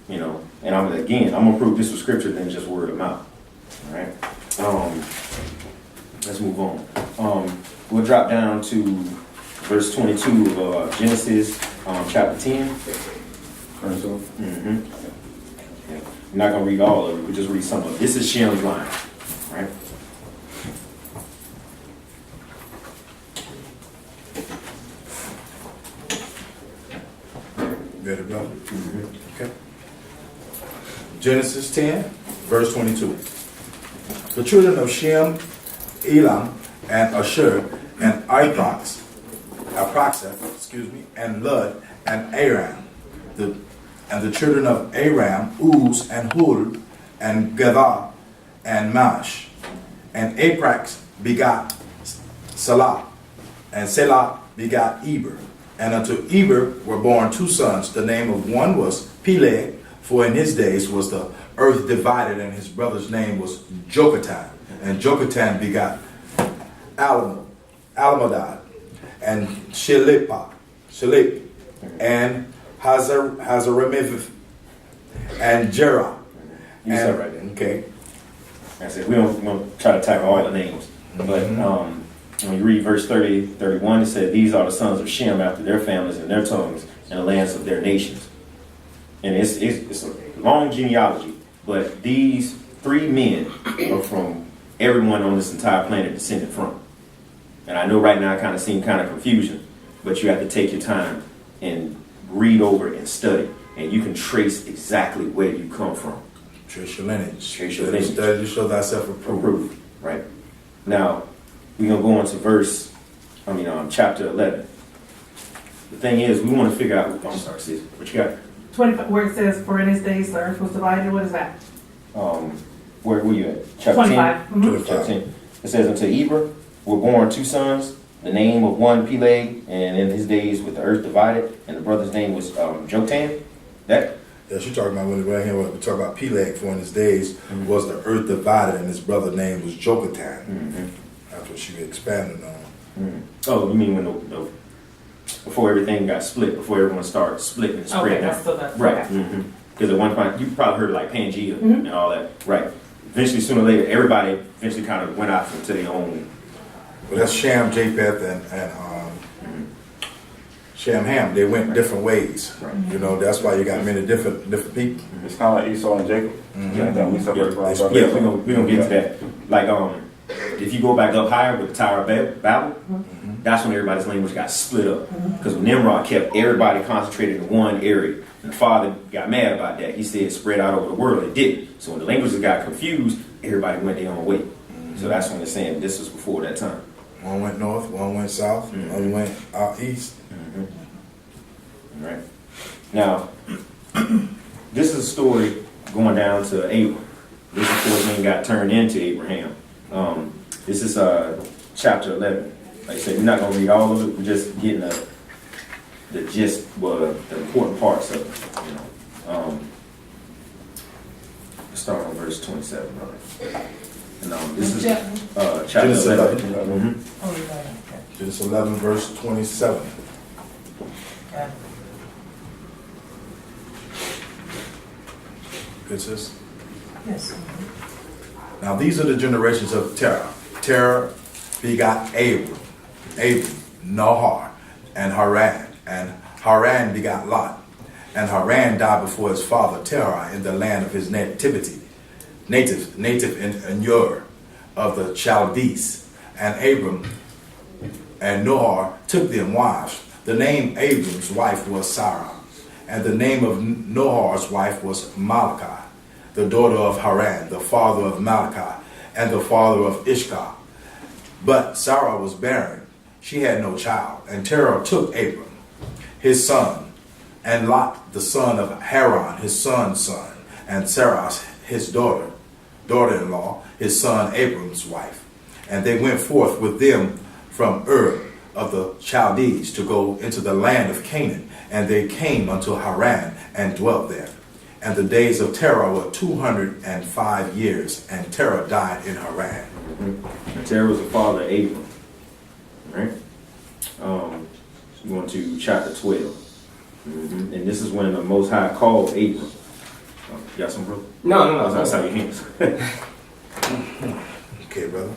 You know, and I'm gonna prove this with scripture than just word of mouth. All right. Let's move on. We'll drop down to verse 22 of Genesis, chapter 10. I'm not going to read all of it. We'll just read some of it. This is Shem's line, right? Ready, brother? Okay. Genesis 10, verse 22. The children of Shem, Elam, and Ashur, and Apraxah, and Lud, and Aram. And the children of Aram, Uz, and Hul, and Gadah, and Mash. And Aprax begot Salah, and Selah begot Eber. And unto Eber were born 2 sons. The name of one was Peleg, for in his days was the earth divided, and his brother's name was Joktan. And Joktan begot Alamadad, and Shilip, and Hazarimith, and Jerah. You said right there. Okay. I said we don't try to tackle all the names, but when you read verse 30, 31, it said, "These are the sons of Shem after their families and their tongues and the lands of their nations." And it's a long genealogy, but these 3 men are from everyone on this entire planet descended from. And I know right now it kind of seems kind of confusion, but you have to take your time and read over and study, and you can trace exactly where you come from. Trace your lineage. Trace your lineage. Study to show thyself approved. Approved. Right. Now, we're going to go into chapter 11. The thing is, we want to figure out, I'm sorry, sis, what you got? 25, where it says, for in his days the earth was divided. What is that? Where were you at? Chapter 25. 10? Chapter 10. It says, unto Eber were born 2 sons. The name of one Peleg, and in his days with the earth divided, and the brother's name was Jotan. That Yeah, she talking about when right here, we talk about Peleg for in his days was the earth divided, and his brother's name was Jokatan. That's what she expanded on. Oh, you mean when the before everything got split, before everyone started splitting and spreading Okay, out. that's still that. Right. Okay. Because at one point, you probably heard of like Pangea and all that. Right. Eventually, sooner or later, everybody eventually kind of went off into their own. Well, that's Sham, Japheth, and Shem, Ham. They went different ways. Right. You know, that's why you got many different people. It's kind of like Esau and Jacob. Same thing. We separate from our brothers. Yeah, we gonna get to that. Like if you go back up higher with the Tower of Babel, that's when everybody's language got split up. Because Nimrod kept everybody concentrated in one area, and the father got mad about that. He said spread out over the world. It didn't. So when the languages got confused, everybody went their own way. So that's when they're saying this was before that time. One went north, one went south, one went out east. Right. Now, this is a story going down to Abram. This, of course, when he got turned into Abraham. This is chapter 11. Like I said, we're not going to read all of it. We're just getting the gist, well, the important parts of it. You know. Let's start on verse 27. Right? And this is chapter Genesis 11. 11. Oh, you got it. Okay. Genesis 11, verse 27. Okay. Good, sis? Yes. Now these are the generations of Terah. Terah begot Abram, Nahor, and Haran. And Haran begot Lot. And Haran died before his father Terah in the land of his nativity, native in Ur of the Chaldees. And Abram and Nahor took them wives. The name Abram's wife was Sarah, and the name of Nahor's wife was Malachah, the daughter of Haran, the father of Malachah, and the father of Ishkar. But Sarah was barren. She had no child. And Terah took Abram, his son, and Lot, the son of Haran, his son's son, and Sarah, his daughter-in-law, his son Abram's wife. And they went forth with them from Ur of the Chaldees to go into the land of Canaan. And they came unto Haran and dwelt there. And the days of Terah were 205 years, and Terah died in Haran. And Terah was the father of Abram. Right? Going to chapter 12. And this is when the Most High called Abram. You got some, bro? No. That's how your hands. Okay, brother.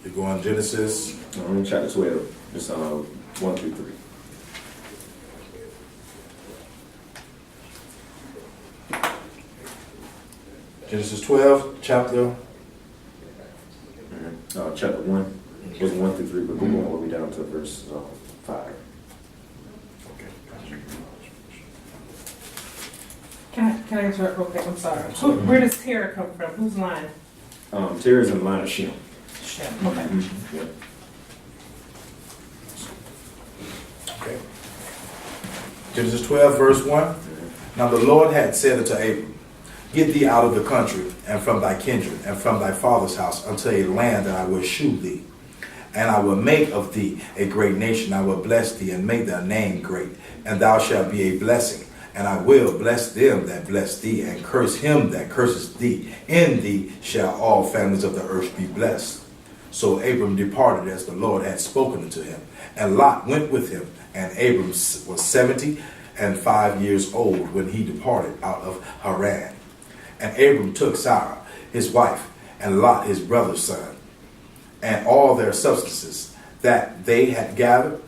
You go on Genesis. Chapter 12. Just 1 through 3. Genesis 12, chapter. Chapter 1. It was 1 through 3, but we're going all the way down to verse 5. Can I interrupt real quick? I'm sorry. Where does Terah come from? Whose line? Terah's in the line of Shem. Shem. Okay. Yeah. Okay. Genesis 12, verse 1. Now the Lord had said unto Abram, Get thee out of the country, and from thy kindred, and from thy father's house, unto a land that I will shew thee. And I will make of thee a great nation. I will bless thee, and make thy name great. And thou shalt be a blessing. And I will bless them that bless thee, and curse him that curses thee. In thee shall all families of the earth be blessed. So Abram departed as the Lord had spoken unto him. And Lot went with him. And Abram was 75 years old when he departed out of Haran. And Abram took Sarah, his wife, and Lot, his brother's son, and all their substances that they had gathered,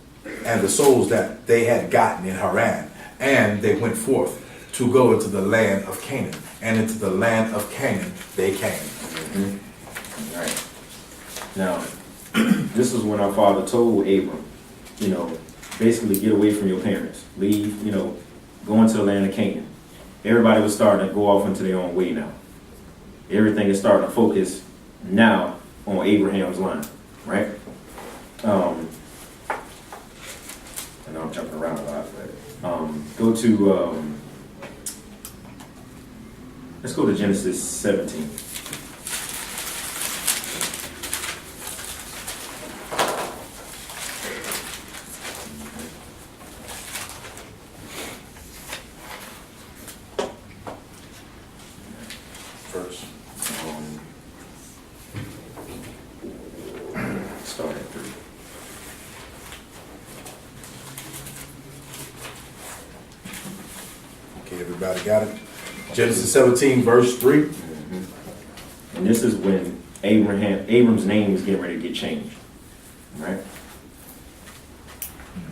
and the souls that they had gotten in Haran. And they went forth to go into the land of Canaan. And into the land of Canaan they came. All right. Now, this is when our father told Abram, basically get away from your parents. Leave, go into the land of Canaan. Everybody was starting to go off into their own way now. Everything is starting to focus now on Abraham's line, right? I know I'm jumping around a lot, but let's go to Genesis 17. Everybody got it? Genesis 17, verse 3. And this is when Abram's name is getting ready to get changed. Right?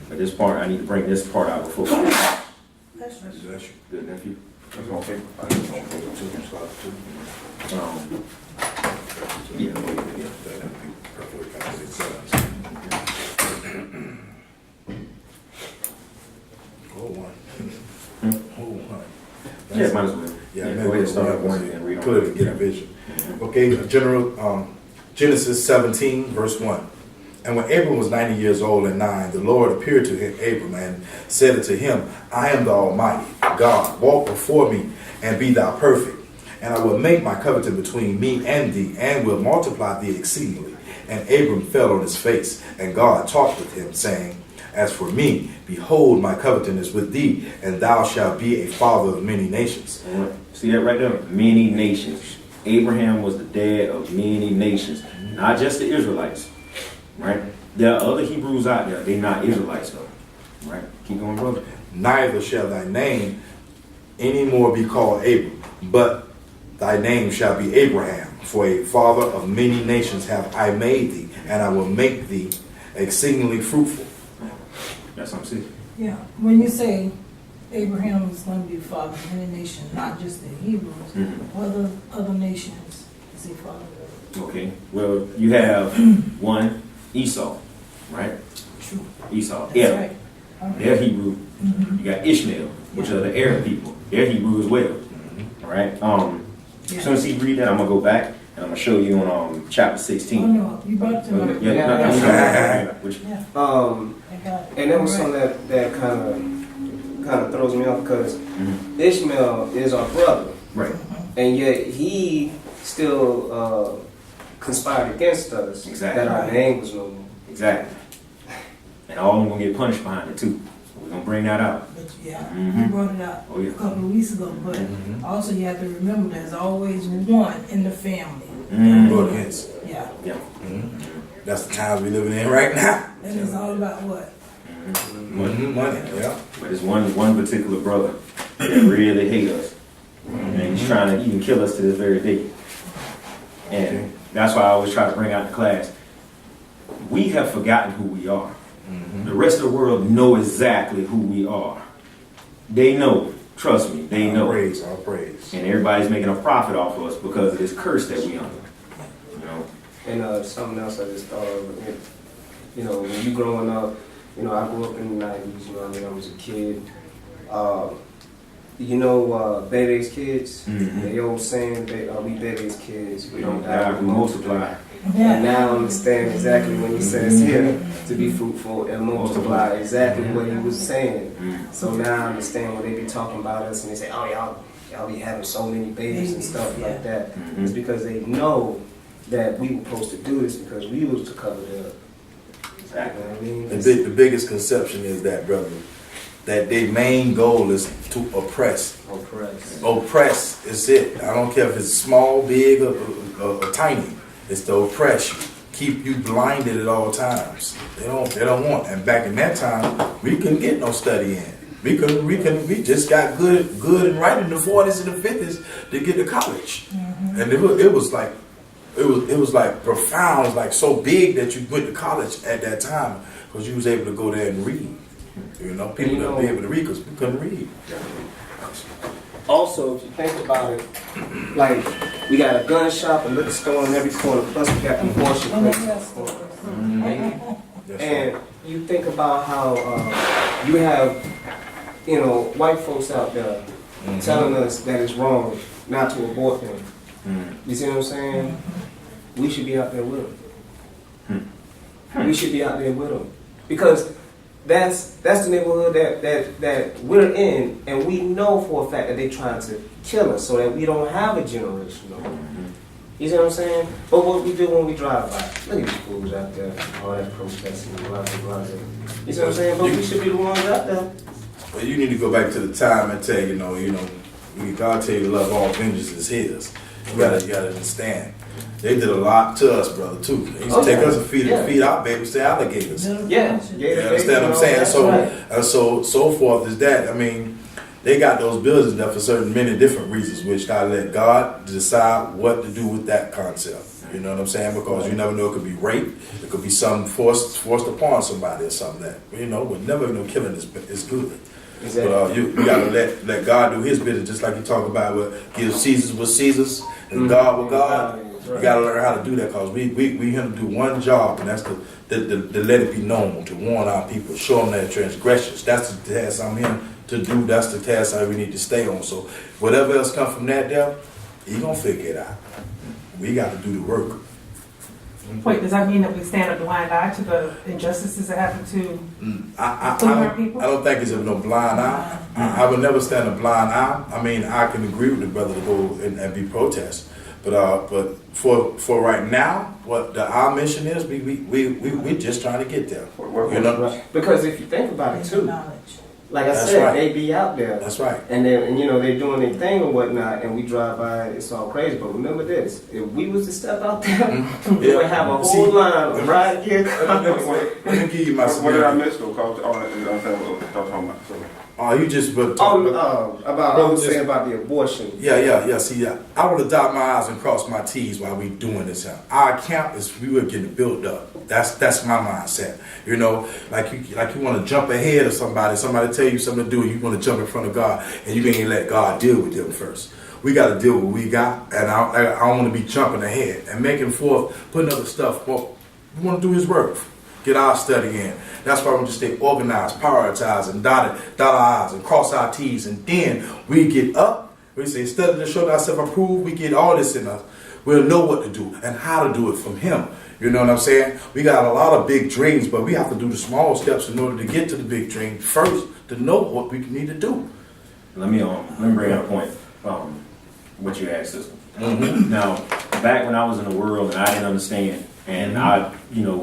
But this part, I need to bring this part out before. Bless you. Good nephew. That's on paper. I just want paper too. Yeah. Hold one. Hold one. Yeah, might as well. Yeah, go maybe ahead and start we'll at one and read on. clearly get a vision. Okay, Genesis 17, verse 1. And when Abram was 90 years old and 9, the Lord appeared to Abram and said unto him, I am the Almighty God. Walk before me and be thou perfect. And I will make my covenant between me and thee, and will multiply thee exceedingly. And Abram fell on his face, and God talked with him, saying, As for me, behold, my covenant is with thee, and thou shalt be a father of many nations. See that right there? Many nations. Abraham was the dad of many nations, not just the Israelites. Right? There are other Hebrews out there. They're not Israelites though. Right? Keep going, brother. Neither shall thy name any more be called Abram, but thy name shall be Abraham, for a father of many nations have I made thee, and I will make thee exceedingly fruitful. That's what I'm saying. Yeah, when you say Abraham is going to be the father of many nations, not just the Hebrews, other nations is he father of? Okay. Well, you have one, Esau, right? True. Esau. That's Yeah. right. Okay. They're Hebrew. You got Ishmael, which are the Arab people. They're Hebrew as well. All right. As soon as he read that, I'm gonna go back and I'm gonna show you on chapter 16. Oh no, you brought to my. Yeah. Which, Yeah, Um, I got it. and that was All something right. that kind of throws me off because Ishmael is our brother, right. and yet he still conspired against us. Exactly. That our name was no more. Exactly. And all of them gonna get punished behind it too. So we're gonna bring that out. But yeah, Mhm. you brought it up Oh, yeah. a couple of weeks ago. But also you have to remember there's always one in the family. Go against. Yeah, Yeah. That's the times we're living in right now. and it's all about what? Money, yeah. But it's one particular brother that really hate us. And he's trying to even kill us to this very day. And that's why I always try to bring out the class. We have forgotten who we are. The rest of the world know exactly who we are. They know. Trust me, they know. All praise. And everybody's making a profit off of us because of this curse that we under. You know? And something else I just thought of, when you growing up, I grew up in the 90s, I was a kid. Bebe's kids, they old saying, we Bebe's kids, we don't die, we multiply. And now I understand exactly when he says here to be fruitful and multiply, exactly what he was saying. So now I understand when they be talking about us and they say, oh, y'all be having so many babies and stuff like that. It's because they know that we were supposed to do this because we was to cover it up. Exactly. You know what I mean? The biggest conception is that, brother, that their main goal is to oppress. Oppress is it. I don't care if it's small, big, or tiny. It's to oppress you, keep you blinded at all times. They don't want. And back in that time, we couldn't get no study in. We just got good and right in the 40s and the 50s to get to college. And it was like profound, like so big that you went to college at that time because you was able to go there and read. People couldn't be able to read because we couldn't read. Also, if you think about it, like we got a gun shop, a liquor store in every corner, plus we got abortion clinics. And you think about how you have, white folks out there telling us that it's wrong not to abort them. You see what I'm saying? We should be out there with them. We should be out there with them because that's the neighborhood that we're in, and we know for a fact that they're trying to kill us so that we don't have a generation no more. You see what I'm saying? But what we do when we drive by, look at these fools out there, all that protesting, blah, blah, blah. You see what I'm saying? But we should be the ones out there. Well, you need to go back to the time and tell God tell you to love all vengeance is His. You gotta understand. They did a lot to us, brother, too. They used to take us and feed our babies to alligators. Yeah. You understand what I'm saying? So forth is that. I mean, they got those buildings there for certain many different reasons, which I let God decide what to do with that concept. You know what I'm saying? Because you never know, it could be rape, it could be something forced upon somebody or something that, you know, but never know killing is good. Exactly. But you gotta let God do his business, just like you talk about with give Caesar's what Caesar's and God with God. You gotta learn how to do that, because we here to do one job, and that's to let it be known, to warn our people, show them their transgressions. That's the task I'm here to do. That's the task that we need to stay on. So whatever else comes from that there, he gonna figure it out. We got to do the work. Wait, does that mean that we stand a blind eye to the injustices that happen to our people? I don't think it's no blind eye. I would never stand a blind eye. I mean, I can agree with the brother to go and be protest, but for right now, what our mission is, we just trying to get there. You know? Because if you think about it too, Knowledge. like I That's said, right. they be out there. That's right. And then, you know, they're doing their thing or whatnot, and we drive by, it's all crazy. But remember this, if we was to step out there, we would have a whole line of ride gear. Let me give you my What did I scenario. miss though? Cause I don't understand what I was talking about. So. Oh, you just but I was saying about the abortion. Yeah. See, I would have dot my I's and cross my T's while we doing this here. Our camp is we were getting built up. That's my mindset. You know, like you want to jump ahead of somebody tell you something to do, and you want to jump in front of God, and you ain't let God deal with them first. We got to deal with what we got, and I don't want to be jumping ahead and making forth, putting other stuff. Well, we want to do His work. Get our study in. That's why we just stay organized, prioritize, and dot our I's and cross our T's. And then we get up. We say, study to show thyself approved. We get all this in us. We'll know what to do and how to do it from Him. You know what I'm saying? We got a lot of big dreams, but we have to do the small steps in order to get to the big dream first, to know what we need to do. Let me bring up a point. What you asked, sister. Now, back when I was in the world and I didn't understand, and I,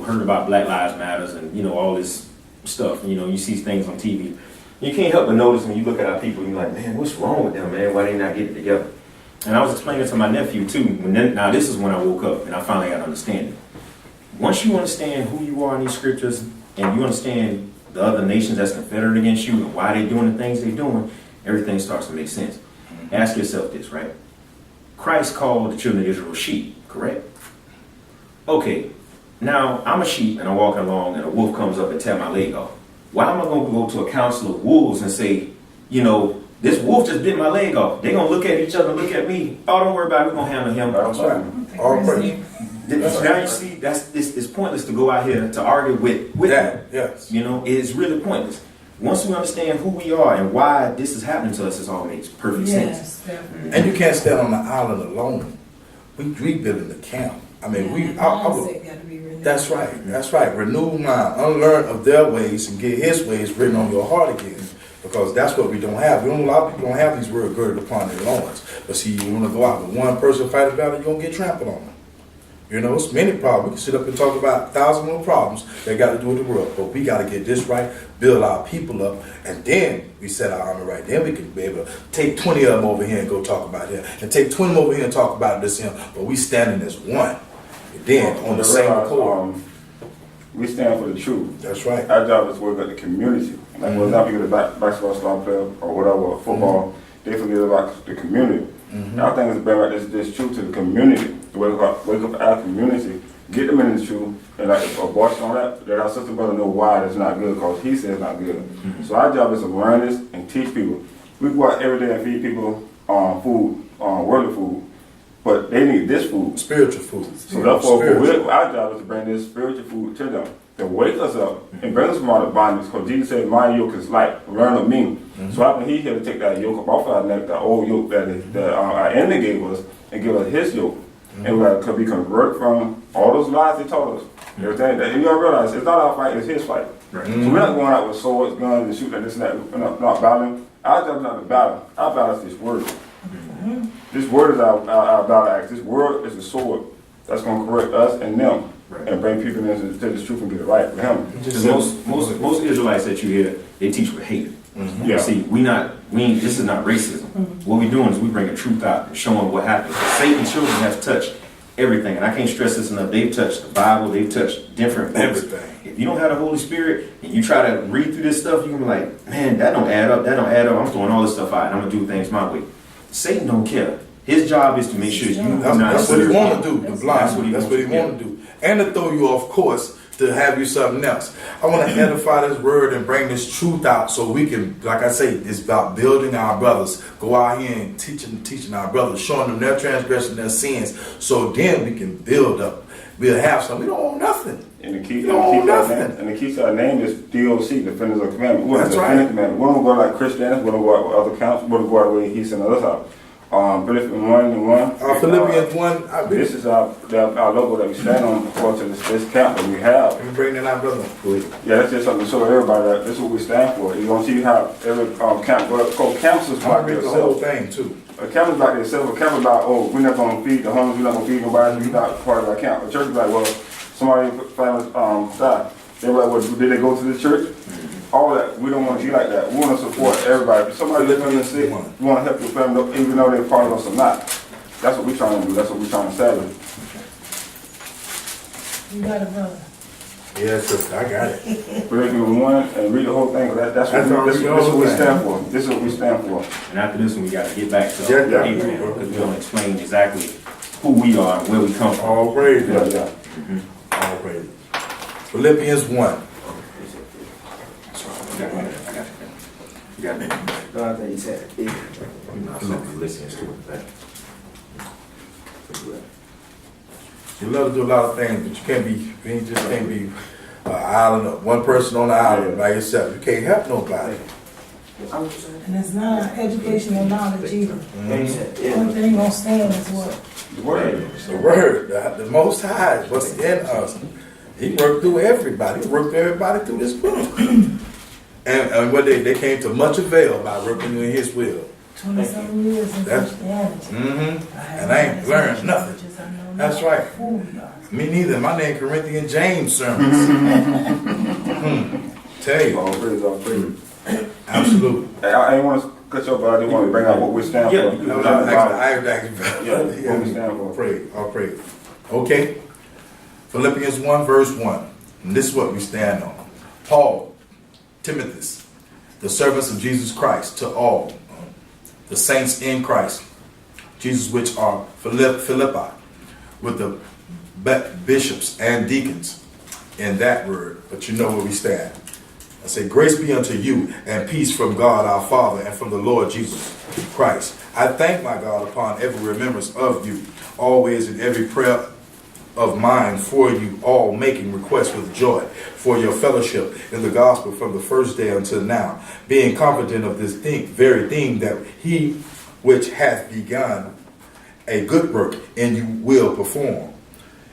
heard about Black Lives Matters and, all this stuff, you see things on TV. You can't help but notice when you look at our people, you're like, man, what's wrong with them, man? Why they not getting together? And I was explaining to my nephew too. Now this is when I woke up and I finally got understanding. Once you understand who you are in these scriptures and you understand the other nations that's confederate against you and why they're doing the things they're doing, everything starts to make sense. Ask yourself this, right? Christ called the children of Israel sheep, correct? Okay, now I'm a sheep and I'm walking along and a wolf comes up and tear my leg off. Why am I going to go to a council of wolves and say, this wolf just bit my leg off? They're going to look at each other, look at me. Oh, don't worry about it, we're going to handle him. That's right. All praise. Now you see, it's pointless to go out here to argue with that. them. Yes. It's really pointless. Once we understand who we are and why this is happening to us, it all makes perfect sense. Yes, definitely. And you can't stand on the island alone. We rebuilding the camp. I mean, that's right. That's right. Renew mind, unlearn of their ways, and get His ways written on your heart again. Because that's what we don't have. A lot of people don't have these words girded upon their loins. But see, you want to go out with one person fight a battle, you're going to get trampled on. It's many problems. We can sit up and talk about 1,000 more problems that got to do with the world. But we got to get this right, build our people up, and then we set our army right. Then we can be able to take 20 of them over here and go talk about him, and take 20 over here and talk about this him. But we standing as one. And then on the same accord. We stand for the truth. That's right. Our job is to work at the community. Like when not people the basketball star player or whatever, football, they forget about the community. Our thing is to bring back this truth to the community, to wake up our community, get them in the truth, and like if abortion on that our sister brother know why it's not good, because he says it's not good. So our job is to learn this and teach people. We go out every day and feed people food, worldly food, but they need this food. Spiritual food. So therefore, our job is to bring this spiritual food to them, to wake us up and bring us from out of bondage, because Jesus said, my yoke is light, learn of me. So how can He here to take that yoke up off our neck, that old yoke that our enemy gave us, and give us His yoke? And we could be converted from all those lies He taught us. Everything that, and you gotta realize, it's not our fight, it's His fight. Right. So we're not going out with swords, guns, and shooting at this and that. We're not battling. Our job is not to battle. Our battle is this word. This word is our battle axe. This word is the sword that's going to correct us and them, and bring people into this truth and get it right with Him. Because most Israelites that you hear, they teach with hate. Yeah. See, this is not racism. What we're doing is we bringing truth out and showing what happens. Satan's children have touched everything. And I can't stress this enough. They've touched the Bible. They've touched different books. Everything. If you don't have the Holy Spirit and you try to read through this stuff, you're going to be like, man, that don't add up. That don't add up. I'm throwing all this stuff out and I'm going to do things my way. Satan don't care. His job is to make sure you do not That's what he serve want to him. do. The blind. That's what he want to do. And to throw you off course to have you something else. I want to edify this word and bring this truth out so we can, like I say, it's about building our brothers. Go out here and teaching our brothers, showing them their transgression, their sins, so then we can build up. We'll have something. We don't own nothing. And the key to our name is DOC, Defenders of Commandment. We're That's right. Commandment. We don't go like Christians, we don't go out with other camps, we don't go out the way He sent us out. Philippians 1:1. Philippians 1. This is our logo that we stand on according to this camp that we have. Let me bring that out, brother. Yeah, that's just something to show everybody that this is what we stand for. You don't see how every camp goes. Camps is I'm about going to read the whole themselves. thing, too. A camp is about themselves. A camp is about, oh, we're not going to feed the homeless, we're not going to feed nobody, we're not part of our camp. A church is like, well, somebody family died. They're like, well, did they go to the church? All that. We don't want to be like that. We want to support everybody. If somebody lives in the city, we want to help your family, even though they're part of us or not. That's what we're trying to do. That's what we're trying to establish. You got it, brother. Yes, sister, I got it. Philippians 1 and read the whole thing. That's what we stand for. This is what we stand for. And after this one, we got to get back to Yeah. Abraham because we're going to explain exactly who we are and where we come from. All praise. Yeah. All praise. Philippians 1. You got it. God, that he said, I'm listening to it. You love to do a lot of things, but you can't be, you just can't be an island of one person on the island by yourself. You can't help nobody. And it's not educational knowledge either. Mm-hmm. The only thing gonna stand is what? The word. The word, the Most High, is what's in us. He worked through everybody. He worked everybody through this book. And what they came to much avail by working in His will. 27 years in Christianity. Mm-hmm. And I ain't learned nothing. That's right. Me neither. My name Corinthian James sermons. Tell you. All praise. Absolutely. I didn't want to cut you off, but I didn't want to bring out what we stand for. What we stand for. Pray. I'll pray. Okay. Philippians 1 verse 1. And this is what we stand on. Paul, Timothy, the servants of Jesus Christ, to all the saints in Christ, Jesus which are Philippi, with the bishops and deacons in that word, but you know where we stand. I say, grace be unto you and peace from God our Father and from the Lord Jesus Christ. I thank my God upon every remembrance of you, always in every prayer of mine for you all, making requests with joy for your fellowship in the gospel from the first day until now, being confident of this very thing, that he which hath begun a good work in you will perform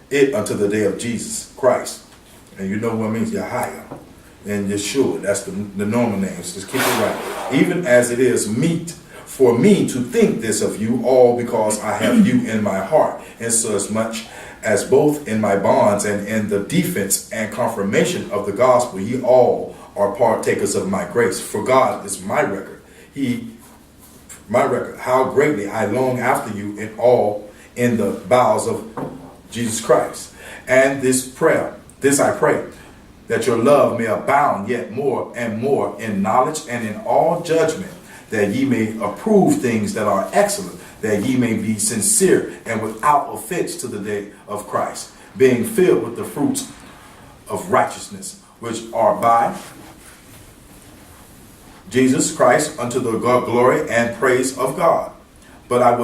it unto the day of Jesus Christ. And you know what it means? Yahweh and Yeshua. That's the normal names. Just keep it right. Even as it is meet for me to think this of you all, because I have you in my heart, and so as much as both in my bonds and in the defense and confirmation of the gospel, ye all are partakers of my grace. For God is my record. My record, how greatly I long after you in all in the bowels of Jesus Christ. And this I pray, that your love may abound yet more and more in knowledge and in all judgment, that ye may approve things that are excellent, that ye may be sincere and without offense to the day of Christ, being filled with the fruits of righteousness, which are by Jesus Christ unto the glory and praise of God. But I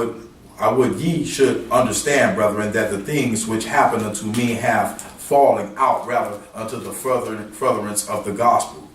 would ye should understand, brethren, that the things which happen unto me have fallen out rather unto the furtherance of the gospel,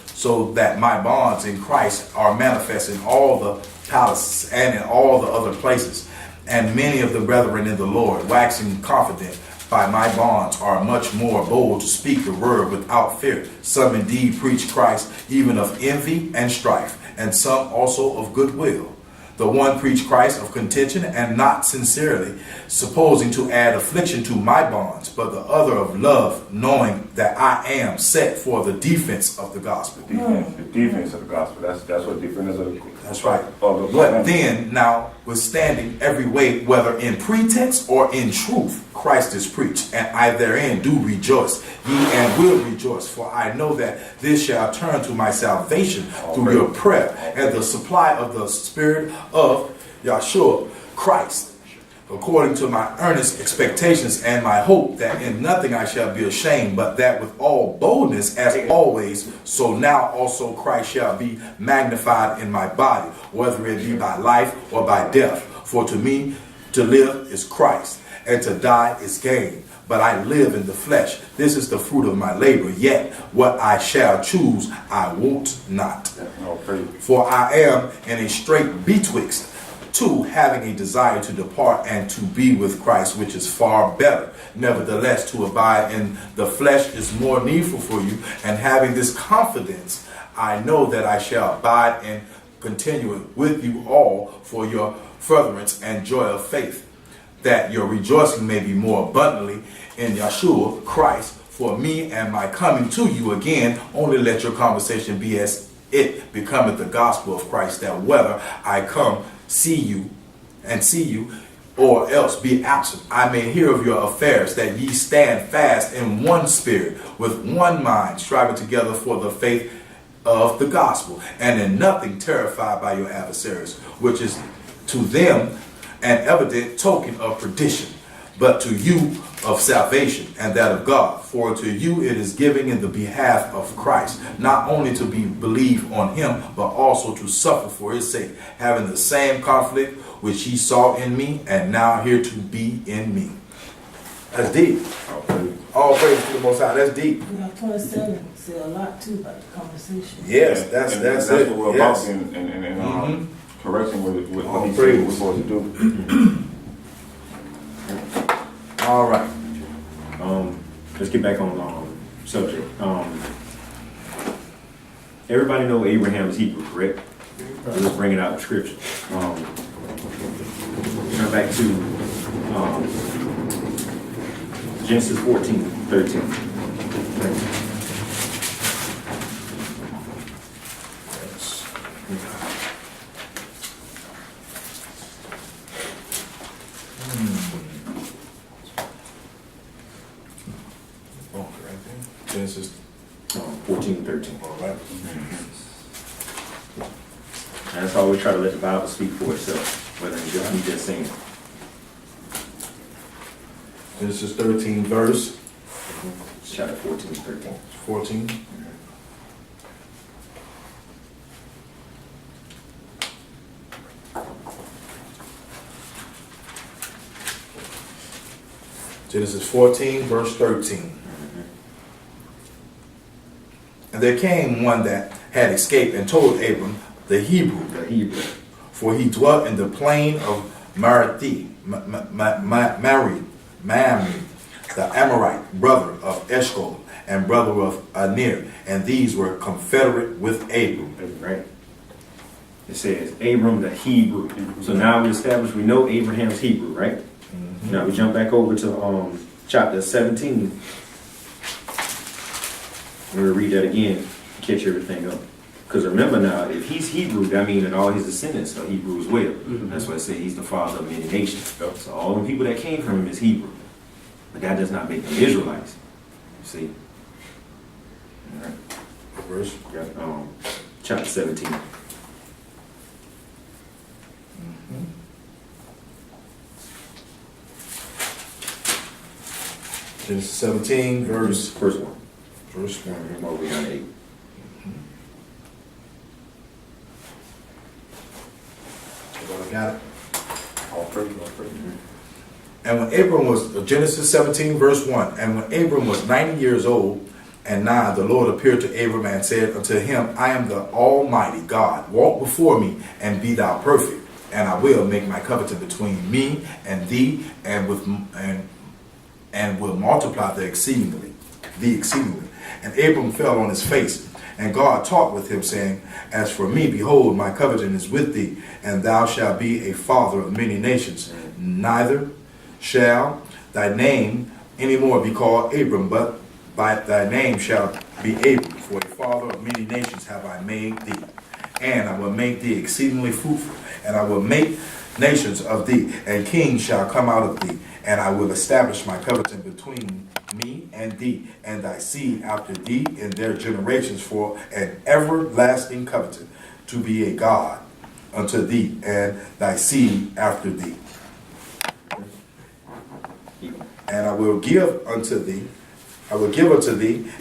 so that my bonds in Christ are manifest in all the palaces and in all the other places. And many of the brethren in the Lord, waxing confident by my bonds, are much more bold to speak the word without fear. Some indeed preach Christ, even of envy and strife, and some also of goodwill. The one preached Christ of contention, and not sincerely, supposing to add affliction to my bonds, but the other of love, knowing that I am set for the defense of the gospel. The defense of the gospel. That's what defense of the That's right. of the But then, now, withstanding every way, whether in pretense or in truth, Christ is preached, and I therein do rejoice, ye and will rejoice, for I know that this shall turn to my salvation through your prayer and the supply of the Spirit of Yahshua Christ, according to my earnest expectations and my hope, that in nothing I shall be ashamed, but that with all boldness as always, so now also Christ shall be magnified in my body, whether it be by life or by death. For to me to live is Christ, and to die is gain. But I live in the flesh. This is the fruit of my labor. Yet what I shall choose, I won't not. For I am in a strait betwixt two, having a desire to depart and to be with Christ, which is far better. Nevertheless, to abide in the flesh is more needful for you. And having this confidence, I know that I shall abide and continue with you all for your furtherance and joy of faith, that your rejoicing may be more abundantly in Yahshua Christ. For me and my coming to you again, only let your conversation be as it becometh the gospel of Christ, that whether I come see you, or else be absent, I may hear of your affairs, that ye stand fast in one spirit, with one mind, striving together for the faith of the gospel, and in nothing terrified by your adversaries, which is to them an evident token of perdition, but to you of salvation, and that of God. For to you it is given in the behalf of Christ, not only to believe on him, but also to suffer for his sake, having the same conflict which he saw in me, and now here to be in me. That's deep. All praise to the Most High. That's deep. 27 say a lot too about the conversation. Yes, that's it. what we're Yes. about in correcting what All he said praise. we're supposed to do. All right. Let's get back on subject. Everybody know Abraham is Hebrew, correct? Let's bring it out of scripture. Turn back to Genesis 14:13. Genesis 14:13. All right. And that's why we try to let the Bible speak for itself, whether it's just me just saying. Genesis 13, verse Chapter 14:13. 14. Genesis 14, verse 13. And there came one that had escaped and told Abram, the Hebrew, for he dwelt in the plain of Mamre, the Amorite, brother of Eshcol, and brother of Aner, and these were confederate with Abram. Right. It says Abram the Hebrew. So now we established we know Abraham's Hebrew, right? Mm-hmm. Now we jump back over to chapter 17. We'll read that again, catch everything up. Because remember now, if he's Hebrew, that means that all his descendants are Hebrew as well. Mm-hmm. That's why I say he's the father of many nations. So all the people that came from him is Hebrew. But that does not make them Israelites. You see? All right. Verse? Chapter 17. Mm-hmm. Genesis 17, verse 1. Verse 1. Over down 8. Everybody got it? All praise. And when Abram was, Genesis 17, verse 1, and when Abram was 90 years old and 9, the Lord appeared to Abram and said unto him, I am the Almighty God. Walk before me and be thou perfect, and I will make my covenant between me and thee, and will multiply thee exceedingly. And Abram fell on his face, And God talked with him, saying, As for me, behold, my covenant is with thee, and thou shalt be a father of many nations. Neither shall thy name any more be called Abram, but by thy name shall be Abram, for a father of many nations have I made thee. And I will make thee exceedingly fruitful, and I will make nations of thee, and kings shall come out of thee. And I will establish my covenant between me and thee, and thy seed after thee in their generations, for an everlasting covenant, to be a God unto thee, and thy seed after thee. And I will give unto thee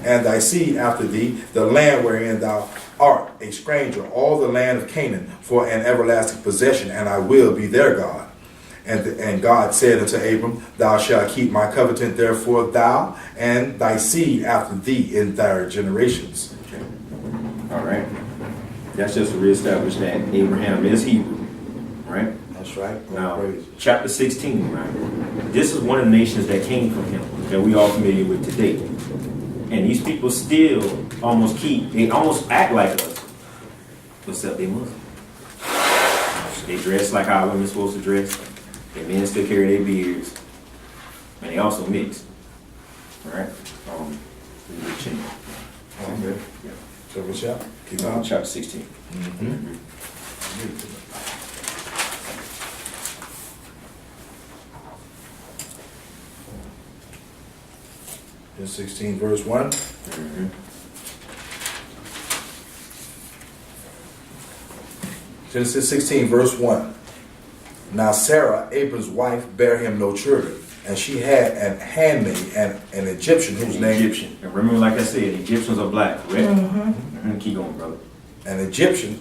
and thy seed after thee the land wherein thou art a stranger, all the land of Canaan, for an everlasting possession, and I will be their God. And God said unto Abram, Thou shalt keep my covenant, therefore thou and thy seed after thee in their generations. Okay. All right. That's just to reestablish that Abraham is Hebrew, right? That's right. Now, chapter 16, right? This is one of the nations that came from him, that we all familiar with today. And these people still they almost act like us, except they Muslim. They dress like our women supposed to dress. Their men still carry their beards. And they also mix. All right? Okay. Yeah. So what's up? Keep on. Chapter 16. Genesis 16, verse 1. Genesis 16, verse 1. Now Sarah, Abram's wife, bare him no children, and she had an handmaid, and an Egyptian whose name... Egyptian. And remember, like I said, Egyptians are black, correct? Keep going, brother. An Egyptian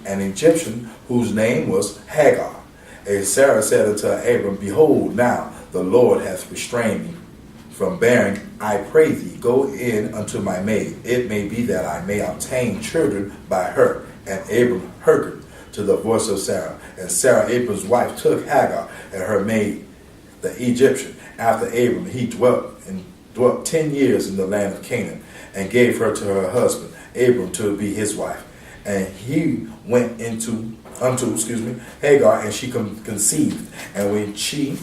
whose name was Hagar. And Sarah said unto Abram, Behold, now the Lord hath restrained me from bearing. I pray thee, go in unto my maid. It may be that I may obtain children by her. And Abram hearkened to the voice of Sarah. And Sarah, Abram's wife, took Hagar and her maid, the Egyptian. After Abram, he dwelt 10 years in the land of Canaan, and gave her to her husband, Abram, to be his wife. And he went unto Hagar, and she conceived. And when she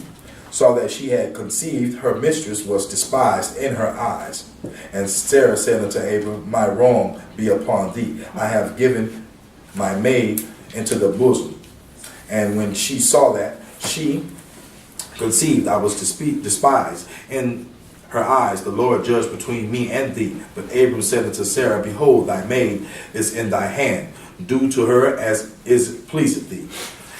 saw that she had conceived, her mistress was despised in her eyes. And Sarah said unto Abram, My wrong be upon thee. I have given my maid into the bosom. And when she saw that she conceived, I was despised in her eyes. The Lord judged between me and thee. But Abram said unto Sarah, Behold, thy maid is in thy hand. Do to her as is pleaseth thee.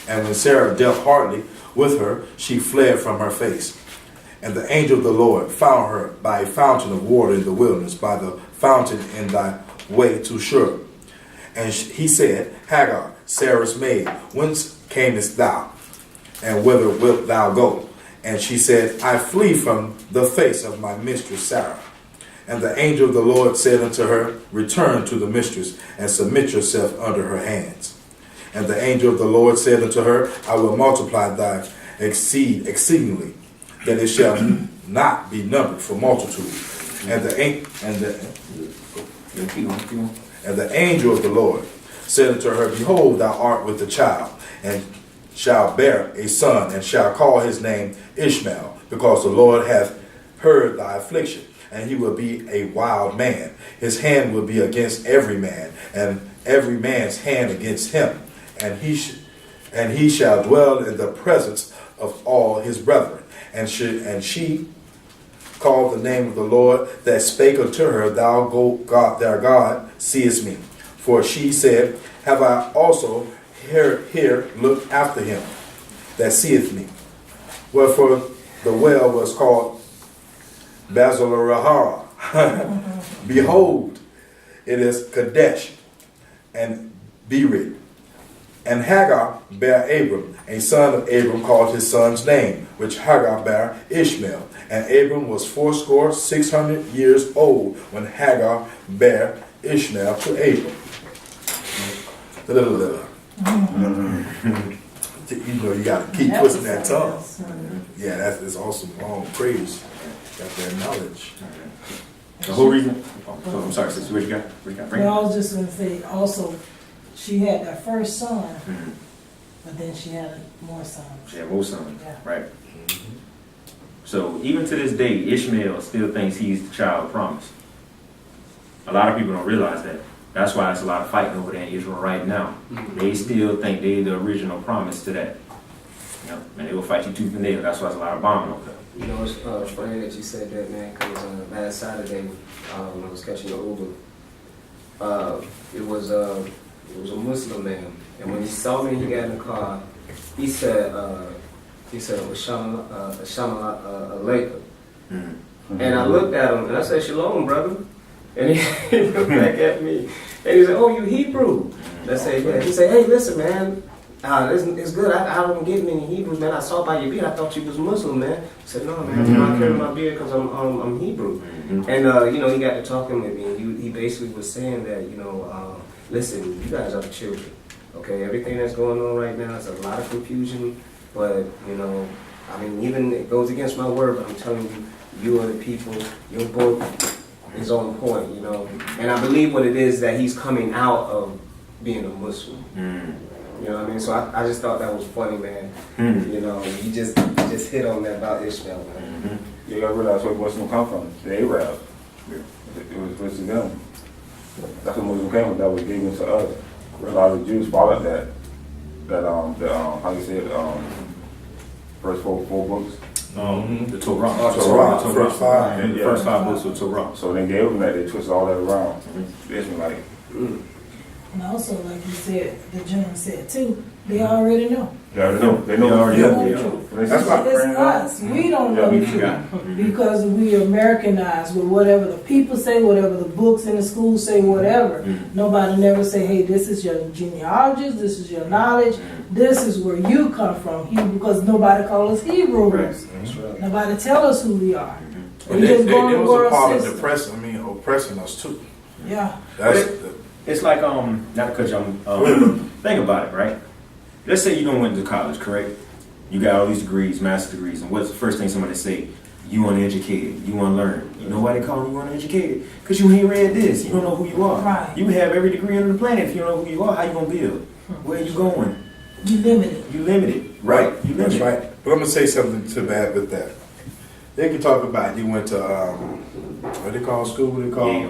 And when Sarah dealt hardly with her, she fled from her face. And the angel of the Lord found her by a fountain of water in the wilderness, by the fountain in thy way to Shur. And he said, Hagar, Sarah's maid, whence camest thou? And whither wilt thou go? And she said, I flee from the face of my mistress Sarah. And the angel of the Lord said unto her, Return to the mistress, and submit yourself under her hands. And the angel of the Lord said unto her, I will multiply thy exceedingly, that it shall not be numbered for multitude. And the angel of the Lord said unto her, Behold, thou art with a child, and shall bear a son, and shall call his name Ishmael, because the Lord hath heard thy affliction. And he will be a wild man. His hand will be against every man, and every man's hand against him. And he shall dwell in the presence of all his brethren. And she called the name of the Lord that spake unto her, Thou God, seest me. For she said, Have I also here looked after him that seeth me? Wherefore the well was called Basil-Rahara. Behold, it is Kadesh and Bered. And Hagar bare Abram, a son of Abram called his son's name, which Hagar bare Ishmael. And Abram was 600 years old when Hagar bare Ishmael to Abram. You know, you got to keep twisting that tongue. Yeah, that's awesome. Long praise. Got that knowledge. The whole reason, oh, I'm sorry, sister, what you got? What you got? Bring it. Well, I was just gonna say, also, she had that first son, Mhm. but then she had more sons. She had more sons, Yeah. right? So even to this day, Ishmael still thinks he's the child of promise. A lot of people don't realize that. That's why there's a lot of fighting over there in Israel right now. They still think they're the original promise to that. You know, and they will fight you tooth and nail. That's why there's a lot of bombing over there. You know, it's funny that you said that, man, because last Saturday, when I was catching the Uber, it was a Muslim man, and when he saw me, he got in the car. He said, "Ashama alaikum." And I looked at him and I said, "Shalom, brother." And he looked back at me and he said, "Oh, you Hebrew?" And I said, "Yeah." He said, "Hey, listen, man. It's good. I don't get many Hebrews, man. I saw by your beard. I thought you was Muslim, man." I said, "No, man. I'm not carrying my beard because I'm Hebrew." And you know, he got to talking with me. He basically was saying that, you know, listen, you guys are the children. Okay, everything that's going on right now is a lot of confusion. But you know, I mean, even it goes against my word. But I'm telling you, you are the people. Your book is on point. You know, and I believe what it is that he's coming out of being a Muslim. You know what I mean? So I just thought that was funny, man. You know, you just hit on that about Ishmael, man. You gotta realize where Muslim come from. The Arabs. It was them. That's what Muslim came from. That was given to us. A lot of the Jews followed that. How you say it? First four books. The Torah. Torah, first five. And the first 5 books of Torah. So they gave them that. They twisted all that around. The Israelite. And also, like you said, the gentleman said too, they already know. They already know. They know. They already They know. know the truth. That's That's why. It's us. We don't know the truth because we Americanized with whatever the people say, whatever the books in the school say, whatever. Nobody never say, "Hey, this is your genealogy. This is your knowledge. This is where you come from." Because nobody calls us Hebrews. That's right. Nobody tell us who we are. And We they just go in the was a world part system. of oppressing us too. Yeah. That's It's like, not to cut you think about it, right? Let's say you don't went to college, correct? You got all these degrees, master's degrees, and what's the first thing somebody say? You uneducated, you unlearned. You know why they call you uneducated? Because you ain't read this, you don't know who you are. Right. You have every degree on the planet. If you don't know who you are, how you gonna build? Where you going? You limited. You limited. right. You That's limited. right. But I'm gonna say something to bad with that. They can talk about you went to what they call school. What they call Yeah.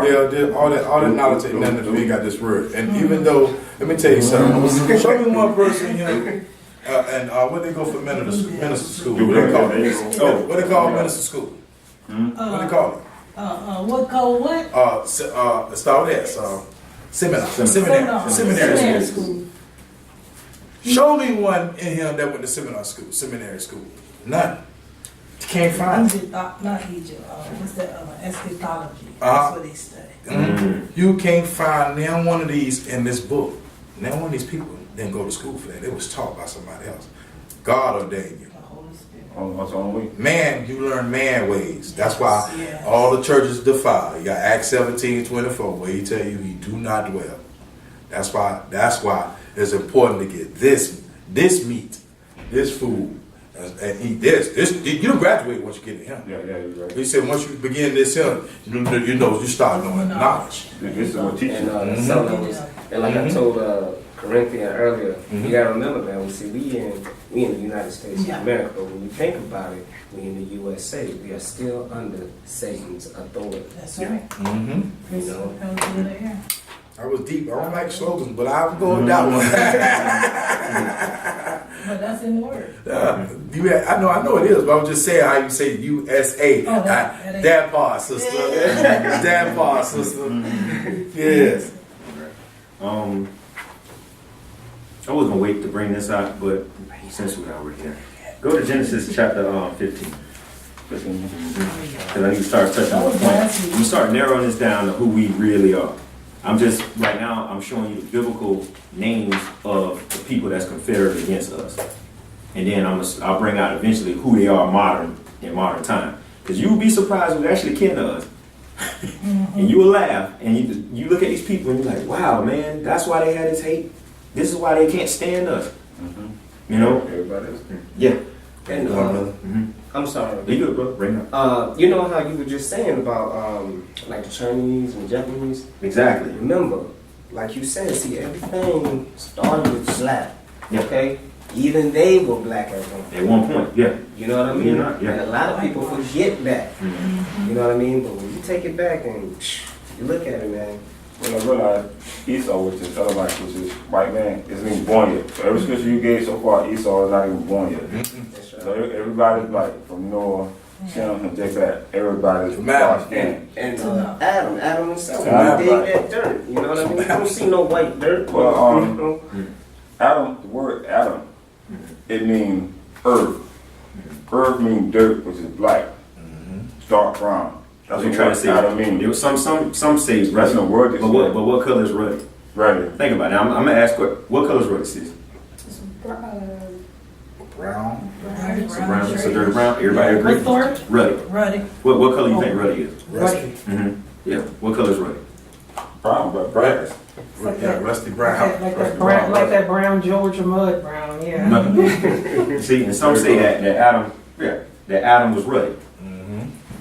yeah, all that knowledge ain't nothing if you ain't got this word. And even though, let me tell you something. Show me one person here. And what they go for minister school? What they call it? Oh, what they call minister school? What they call it? What called what? Start with S. Seminary school. School. Show me one in here that went to seminary school. None. You can't find it. Egypt, not Egypt. What's that? Eschatology. Uh-huh. That's what they study. You can't find now one of these in this book. Now one of these people didn't go to school for that. It was taught by somebody else. God ordained you. The Holy Spirit. What's the only way? Man, you learn man ways. That's why Yes. all the churches defile. You got Acts 17:24 where he tell you he do not dwell. That's why it's important to get this meat, this food, and eat this. You don't graduate once you get to him. Yeah, you're right. He said once you begin this here, you start knowing knowledge. This is what teaching. And something that was, and like I told Corinthian earlier, you gotta remember, man. We in the United States of America, but when you think about it, we in the USA. We are still under Satan's authority. That's right. You know. I was deep. I don't like slogans, but I'll go with that one. But that's in the word. I know it is, but I'm just saying how you say USA. Oh, that That part, sister. That part, sister. Yes. I was gonna wait to bring this out, but since we're already here, go to Genesis chapter 15. Because I need to start touching on the point. We start narrowing this down to who we really are. I'm just right now. I'm showing you the biblical names of the people that's confederate against us, and then I'll bring out eventually who they are in modern time. Because you will be surprised who's actually kin to us, and you will laugh. And you look at these people and you're like, wow, man, that's why they had this hate. This is why they can't stand us. You know? Everybody is. Yeah. And I'm sorry. You good, bro? Bring it up. You know how you were just saying about like the Chinese and Japanese? Exactly. Remember, like you said, see, everything started with black. Yeah. Okay? Even they were black at one point. At one point, yeah. You know what I mean? Yeah. And a lot of people forget that. Mhm. You know what I mean? But when you take it back and you look at it, man. When I realized Esau, which is Edomite, which is white man, isn't even born yet. So every scripture you gave so far, Esau is not even born yet. That's So right. everybody's like from Noah, Shem, and Japheth, everybody's dark skin. And Adam himself, Adam, he dig right. that dirt. You know what I mean? You don't see no white dirt. Well, you know? Adam, the word Adam, it means earth. Earth means dirt, which is black, dark brown. That's We what try to say. Adam means. There was some say That's ruddy. the word that's But what color is ruddy? Right. Think about it. Now, I'm gonna ask what color is ruddy, sis? It's Brown. Brown. Brown. It's a dirty brown. Everybody agree? What's the word? Ruddy. Ruddy. What color you think ruddy is? Rusty. Yeah. What color is ruddy? Brown, but brass. Like Yeah, that. rusty Like brown. that brown Georgia mud brown, yeah. No. See, and some say that Adam, that Adam was ruddy.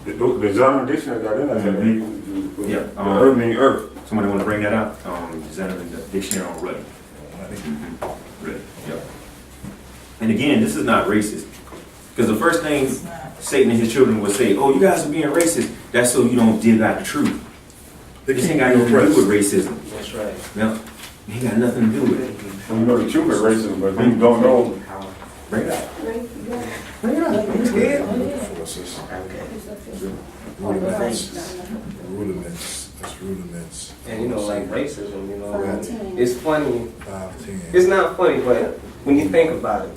The German dictionary got in there. Yeah. The earth means earth. Somebody want to bring that out? Presented in the dictionary on ruddy. Ruddy. Yep. And again, this is not racist, because the first thing It's not. Satan and his children would say, "Oh, you guys are being racist." That's so you don't dig out the truth. They This can't ain't got nothing to do oppressed. with racism. That's right. No, it ain't got nothing to do with it. Well, you know the truth is racism, but people don't know. Bring it out. Bring it up. It's good. Forces. Rudiments. Rudiments. That's rudiments. And you know, like racism, you know, 5'10". it's funny. 5'10". It's not funny, but when you think about it,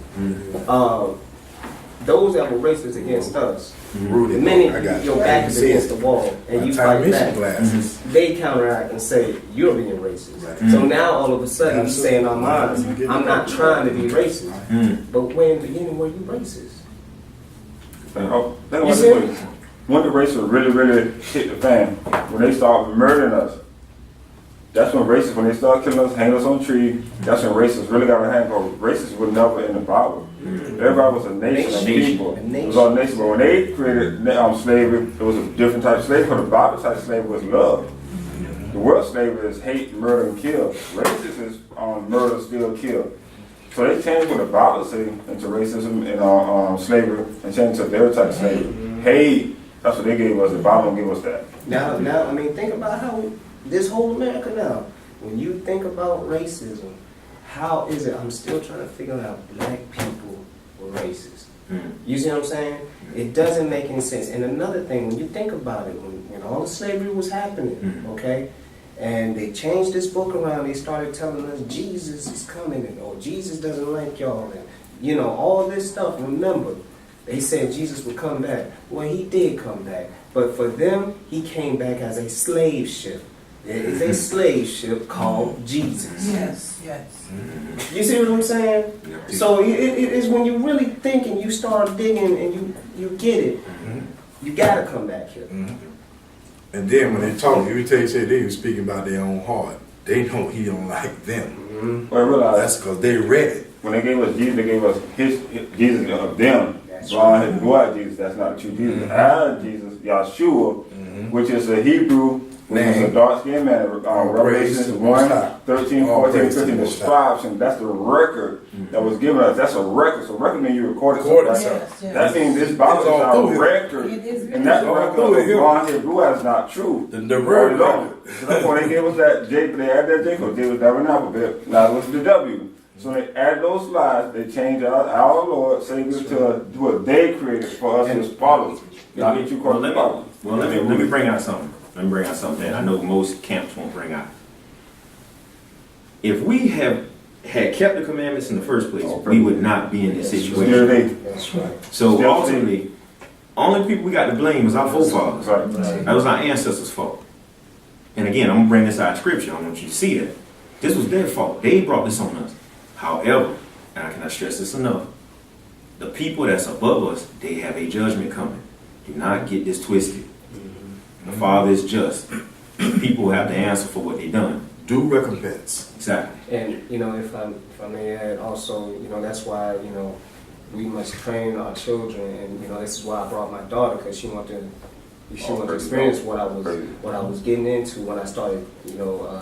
those that were racist against us, the Rudiments. minute I got your you. back is See against it. the wall and you Time fight mission back, glasses. they counteract and say, you're being racist. Right. So now all of a sudden we say in our minds, Absolutely. I'm not trying to be racist. Mm. But when in the beginning were you racist? Think about You see? this way. When the racists really hit the fan, when they start murdering us, that's when racists, when they start killing us, hanging us on trees, that's when racists really got a hand. Because racists were never in the Bible. Everybody was a nation of people. It was all nation. But when they created slavery, it was a different type of slavery. Because the Bible type of slavery was love. The world slavery is hate, murder, and kill. Racist is murder, steal, kill. So they changed what the Bible says into racism and slavery and changed to their type of slavery. Hate, that's what they gave us. The Bible don't give us that. Now, I mean, think about how this whole America now, when you think about racism, how is it, I'm still trying to figure out black people were racist. You see what I'm saying? It doesn't make any sense. And another thing, when you think about it, when all the slavery was happening, okay, and they changed this book around, they started telling us Jesus is coming, and oh, Jesus doesn't like y'all, and you know, all this stuff. Remember, they said Jesus would come back. Well, he did come back. But for them, he came back as a slave ship. There is a slave ship called Jesus. Yes, yes. You see what I'm saying? So it is when you really think and you start digging and you get it, you gotta come back here. And then when they talk, every time they say they were speaking about their own heart, they know he don't like them. But I realized That's because they read it. when they gave us Jesus, they gave us his Jesus of them. That's Blind his blood Jesus, that's not the true Jesus. Our Jesus, Yahshua, which is a Hebrew, which is a Name. dark skinned man. praise Revelation to the 1, Most High. 13, All 14, praise to the 15 Most High. describes him. That's the record that was given us. That's a record. So record means you recorded Recorded something. Yes, yes. That means this Bible It's is all our through him. record. It is And that all record through of him. blonde hair, blue eyes is not true. The Word word alone. record. So that's why they gave us that J, they added that J code. J was never an alphabet. Now listen to W. So they added those slides, they changed our Lord, Savior to what they created for us as followers. Not that you Well, call let the Bible. me bring out something. Let me bring out something that I know most camps won't bring out. If we had kept the commandments in the first place, we would not be in this Still situation. they. That's right. So Still ultimately, only people we got to blame is our forefathers. Right. That was our ancestors' fault. And again, I'm gonna bring this out of scripture. I want you to see that. This was their fault. They brought this on us. However, and I cannot stress this enough, the people that's above us, they have a judgment coming. Do not get this twisted. The Father is just. People have to answer for what they done. Due recompense. Exactly. And you know, if I may add, also, you know, that's why, you know, we must train our children, and this is why I brought my daughter, because she wanted to experience what I was getting into when I started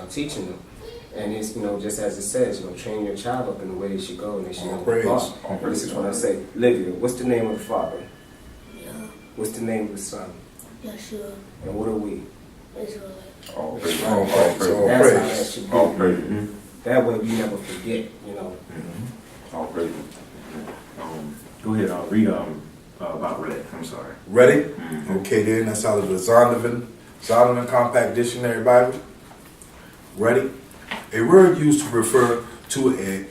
teaching them. And it's just as it says, train your child up in the way they should go, and they should not depart. This is when I say, Livia, what's the name of the Father? Yeah. What's the name of the Son? Yeshua. And what are we? Israelite. All That's praise. how that should be. All praise. That way we never forget, All praise. Go ahead, read about red. I'm sorry. Ready? Mhm. Okay, then that's out of the Zondervan Compact Dictionary Bible. Ready? A word used to refer to a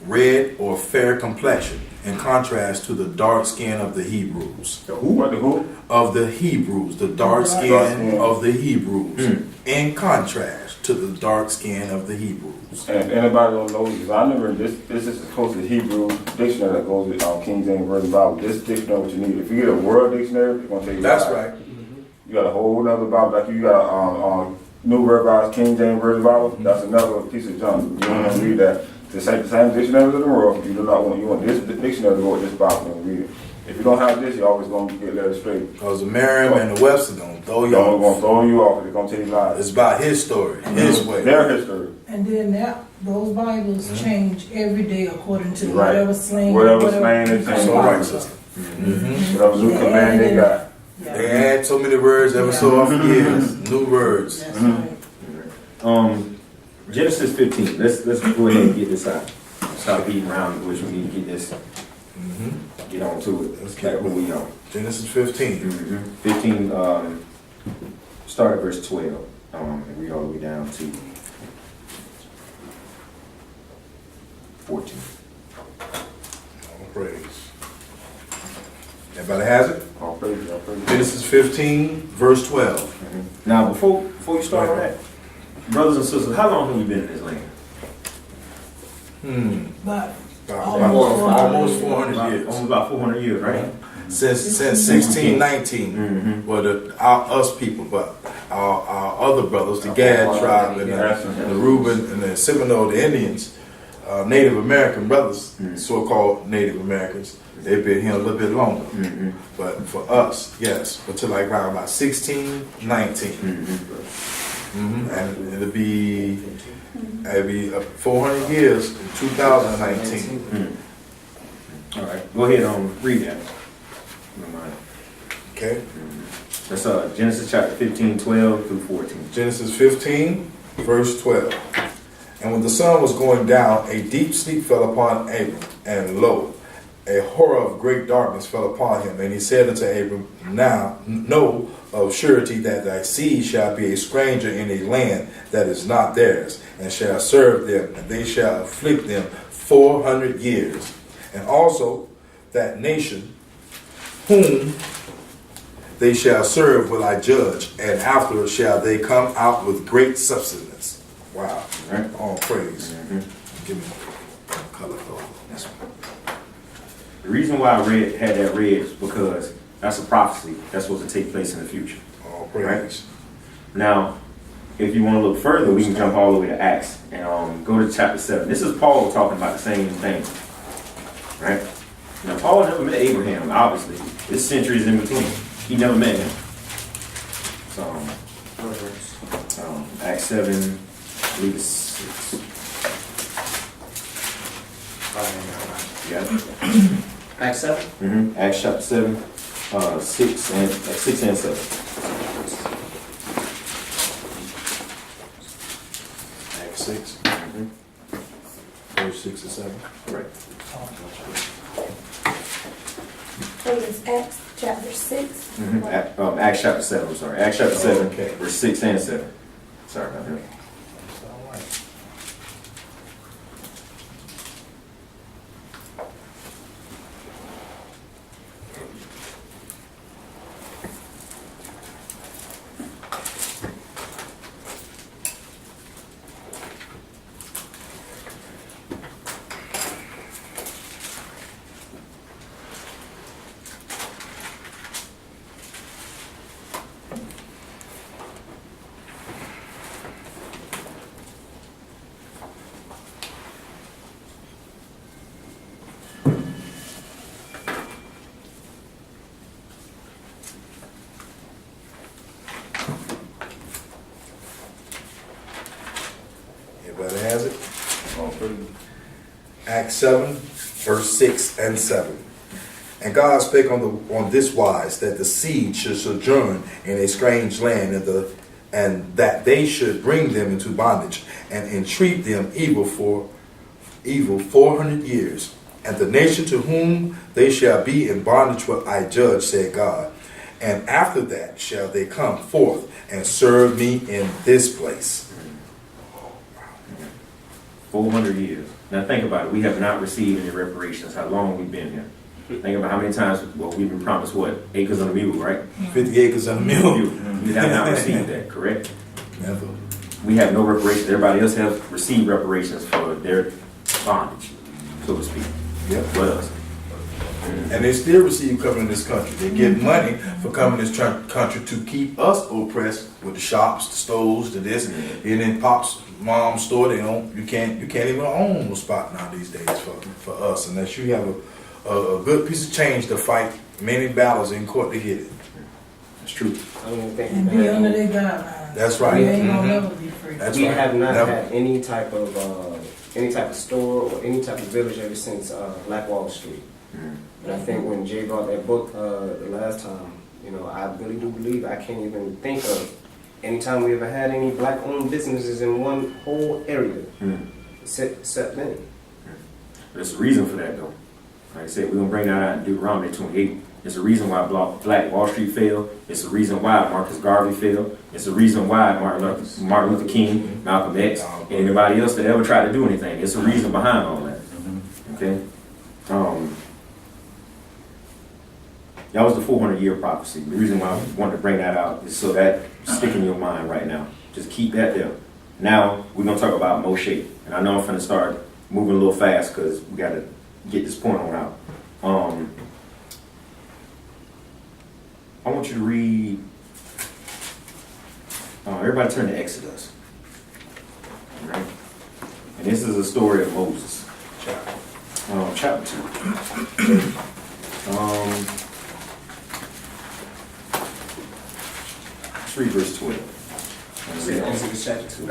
red or fair complexion, in contrast to the dark skin of the Hebrews. The who? What the who? Of the Hebrews, the dark skin of the Hebrews, in contrast to the dark skin of the Hebrews. And if anybody don't know, because I never, this is supposed to be Hebrew dictionary that goes with King James Version Bible. This dictionary what you need. If you get a world dictionary, it's gonna take you. That's right. You got a whole other Bible, like you got New Revised King James Version Bible. That's another piece of junk. You don't want to read that. The same dictionaries in the world. You do not want. You want this dictionary to go with this Bible and read it. If you don't have this, you're always gonna get led astray. Because the Merriam and the Webster gonna throw you Y'all gonna off. throw you off. They're gonna tell you lies. It's about his story, his way. Their history. And then those Bibles change every day according to Right. whatever slang. Whatever slang they That's change. all right, sister. Whatever new command they got. They add so many words every so often. Yes, new words. That's right. Genesis 15. Let's go ahead and get this out. Stop beating around the bush. We need to get this. Get on to it. Let's Back where we on. Genesis 15. 15. Start at verse 12. And read all the way down to 14. All praise. Everybody has it? All praise. All praise. Genesis 15, verse 12. Now, before you start on that, brothers and sisters, how long have we been in this land? But Almost 400 years. Almost about 400 years, right? Since 1619, well, us people, but our other brothers, the Gad tribe and the Reuben and the Seminole, the Indians, Native American brothers, so-called Native Americans, they've been here a little bit longer. But for us, yes, until like around about 1619. And it'll be 400 years in 2019. All right, go ahead, read that. Okay? That's Genesis chapter 15, 12 through 14. Genesis 15, verse 12. And when the sun was going down, a deep sleep fell upon Abram, and lo, a horror of great darkness fell upon him. And he said unto Abram, now know of surety that thy seed shall be a stranger in a land that is not theirs, and shall serve them, and they shall afflict them 400 years. And also that nation whom they shall serve will I judge, and afterward shall they come out with great substance. Wow. Right. All praise. Give me color for this one. The reason why I had that red is because that's a prophecy that's supposed to take place in the future. All praise. Now, if you want to look further, we can jump all the way to Acts and go to chapter 7. This is Paul talking about the same thing. Right? Now, Paul never met Abraham, obviously. There's centuries in between. He never met him. So, Acts 7, I believe it's 6. Yeah. Acts 7? Acts chapter 7, 6 and 7. Acts 6. Verse 6 and 7. Right. Wait, it's Acts chapter 6? Acts chapter 7, I'm sorry. Acts chapter 7, okay. verse 6 and 7. Sorry about that. Acts 7, verse 6 and 7. And God spake on this wise, that the seed should sojourn in a strange land, and that they should bring them into bondage, and entreat them evil 400 years. And the nation to whom they shall be in bondage will I judge, said God. And after that shall they come forth and serve me in this place. 400 years. Now think about it. We have not received any reparations. How long we've been here? Think about how many times we've been promised what? Acres on a mule, right? 50 acres and a mule. We have not received that, correct? Never. We have no reparations. Everybody else has received reparations for their bondage, so to speak. Yep. What else? And they still receive cover in this country. They get money for coming to this country to keep us oppressed with the shops, the stores, the this. And in Pop's mom's store, they don't. You can't even own a spot now these days for us unless you have a good piece of change to fight many battles in court to get it. It's true. And be under their guidelines. That's right. We ain't gonna never be free. That's We right. have not Never. had any type of store or any type of village ever since Black Wall Street. And I think when Jay brought that book the last time, I really do believe I can't even think of any time we ever had any black-owned businesses in one whole area, except then. There's a reason for that, though. Like I said, we're going to bring that out in Deuteronomy 28. It's a reason why Black Wall Street fell. It's a reason why Marcus Garvey fell. It's a reason why Martin Luther King, Malcolm X, and anybody else that ever tried to do anything. It's a reason behind all that. Okay? That was the 400-year prophecy. The reason why I wanted to bring that out is so that stick in your mind right now. Just keep that there. Now, we're going to talk about Moshe. And I know I'm going to start moving a little fast because we got to get this point on out. I want you to read, everybody turn to Exodus. All right? And this is a story of Moses. Chapter 2. Let's read verse 12. Exodus chapter 2.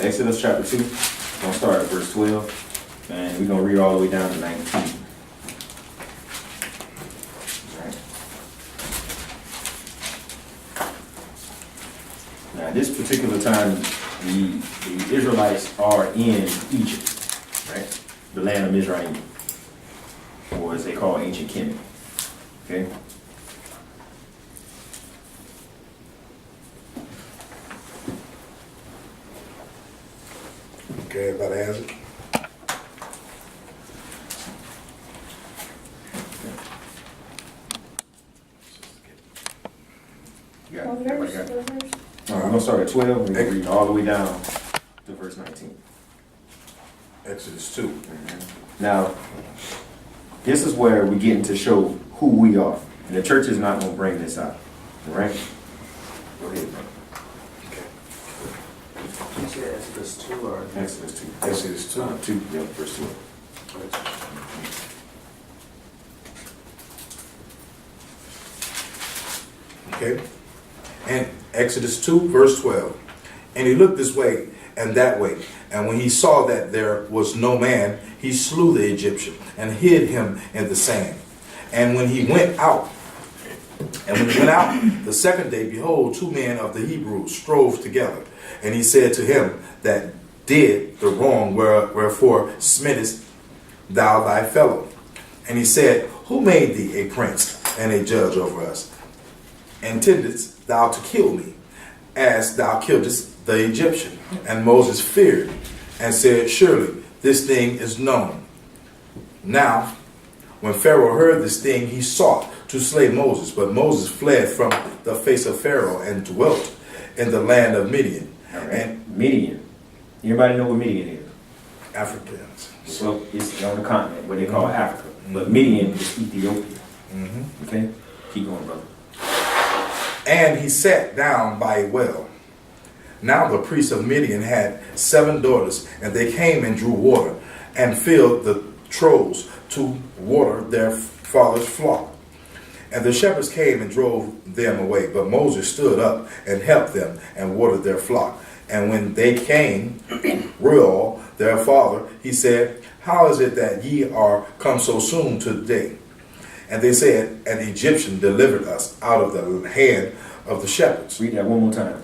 Exodus chapter 2. We're going to start at verse 12. And we're going to read all the way down to 19. Now, this particular time, the Israelites are in Egypt, right? The land of Mizraim, or as they call ancient Kemet. Okay? Okay, everybody has it? You got What it? Everybody verse? got it? What verse? All right, we're going to start at 12. We're going to read all the way down to verse 19. Exodus 2. Now, this is where we get to show who we are. And the church is not going to bring this out. All right? Go ahead, bro. You said Exodus 2 or? Exodus 2. Exodus 2. 2, yeah, verse 2. Okay. And Exodus 2, verse 12. And he looked this way and that way. And when he saw that there was no man, he slew the Egyptian and hid him in the sand. And when he went out, the second day, behold, two men of the Hebrews strove together. And he said to him that did the wrong, wherefore smittest thou thy fellow? And he said, who made thee a prince and a judge over us? Intendest thou to kill me, as thou killedest the Egyptian? And Moses feared and said, surely this thing is known. Now, when Pharaoh heard this thing, he sought to slay Moses, but Moses fled from the face of Pharaoh and dwelt in the land of Midian. Right. And Midian. Anybody know what Midian is? Africans. So it's on the continent, what they call Africa. But Midian is Ethiopia. Okay? Keep going, brother. And he sat down by a well. Now the priest of Midian had 7 daughters, and they came and drew water, and filled the troughs to water their father's flock. And the shepherds came and drove them away, but Moses stood up and helped them and watered their flock. And when they came, Reuel, their father, he said, how is it that ye are come so soon to the day? And they said, an Egyptian delivered us out of the hand of the shepherds. Read that one more time.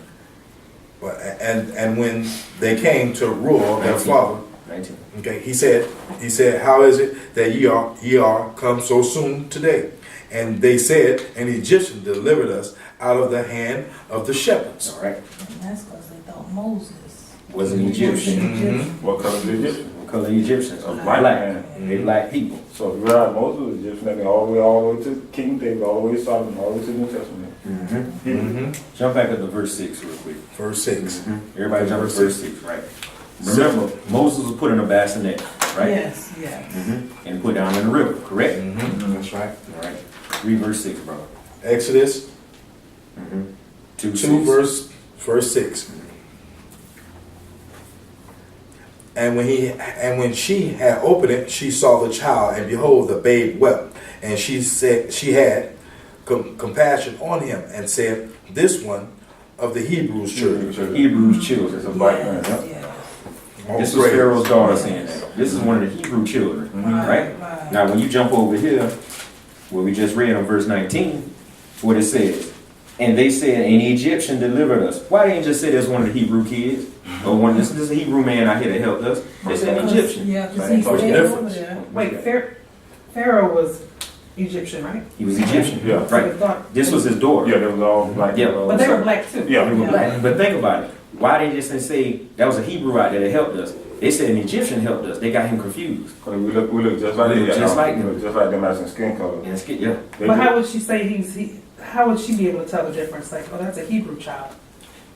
And when they came to Reuel, their 19. father, 19. okay, he said, how is it that ye are come so soon today? And they said, an Egyptian delivered us out of the hand of the shepherds. All right. And that's because they thought Moses Was an Egyptian. Mm-hmm. What color is the Egyptian? What color Egyptians? Of Black. black. They black people. So if you read Moses was Egyptian, that means all the way to King David, all the way to Solomon, all the way to the New Testament. Mm-hmm. Mm-hmm. Jump back up to verse 6 real quick. Verse 6. Everybody jump to verse 6, right? Remember, Moses was put in a bassinet, right? Yes, yes. And put down in the river, correct? Mm-hmm. That's right. All right. Read verse 6, bro. Exodus 2, 2 verse 6. And when she had opened it, she saw the child, and behold, the babe wept. And she said she had compassion on him, and said, this one of the Hebrews' children. Hebrews children. It's a black man, Yes, yeah. yes. This was Pharaoh's daughter saying that. This is one of the Hebrew children, right? Right. Now, when you jump over here, where we just read on verse 19, what it says, and they said, an Egyptian delivered us. Why didn't just say there's one of the Hebrew kids? Or one, this is a Hebrew man out here that helped us. They said an Egyptian. Yeah, because Right. he So it's stayed different. over there. Wait, Pharaoh was Egyptian, right? He was Egyptian. Yeah. So they Right. thought- This was his daughter. Yeah, they was all black. Yeah. But they were black too. Yeah, they were Yeah. black. But think about it. Why they just didn't say that was a Hebrew out there that helped us? They said an Egyptian helped us. They got him confused. Cause we look just like We them. look just like them. We look just like them as in skin color. And it's, yeah. They But do. how would she say how would she be able to tell the difference? Like, oh, that's a Hebrew child.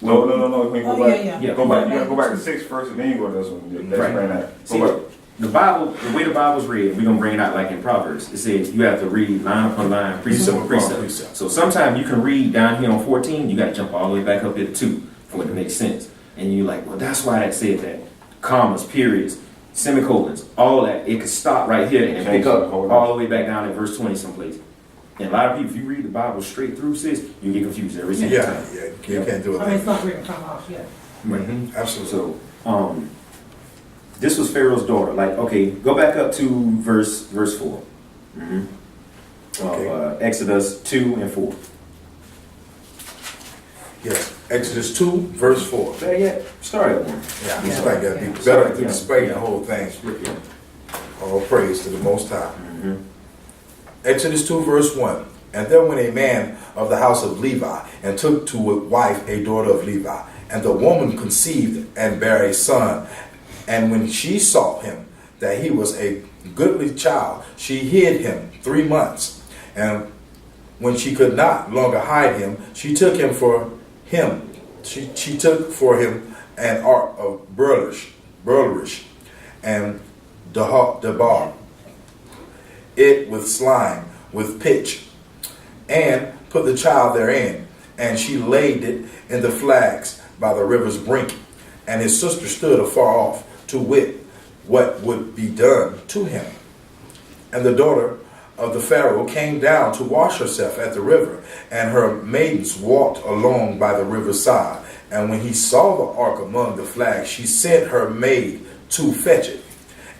No. When you Oh, go back, yeah. Yeah. go back. You gotta go back to 6 first, and then you go to this one. That's Right. right. That. See, Go back. the Bible, the way the Bible's read, we're going to bring it out like in Proverbs. It says you have to read line upon line, precept upon precept. So sometimes you can read down here on 14, you got to jump all the way back up here to 2 for it to make sense. And you're like, well, that's why that said that. Commas, periods, semicolons, all that. It could stop right here and pick up all the way back down at verse 20 someplace. And a lot of people, if you read the Bible straight through, sis, you get confused every single Yeah, time. you can't do it. I mean, it's not written from off yet. Absolutely. So, this was Pharaoh's daughter. Like, okay, go back up to verse 4. Okay. Exodus 2 and 4. Yes. Exodus 2 verse 4. There yet? Start at 1. Yeah, it's like that. Be better to explain the whole thing. All praise to the Most High. Exodus 2 verse 1. And there went a man of the house of Levi, and took to wife a daughter of Levi. And the woman conceived and bare a son. And when she saw him, that he was a goodly child, she hid him 3 months. And when she could not longer hide him, she took him for him. She took for him an ark of burlerish, and debar it with slime, with pitch, and put the child therein. And she laid it in the flags by the river's brink. And his sister stood afar off, to wit what would be done to him. And the daughter of the Pharaoh came down to wash herself at the river, and her maidens walked along by the river's side. And when he saw the ark among the flags, she sent her maid to fetch it.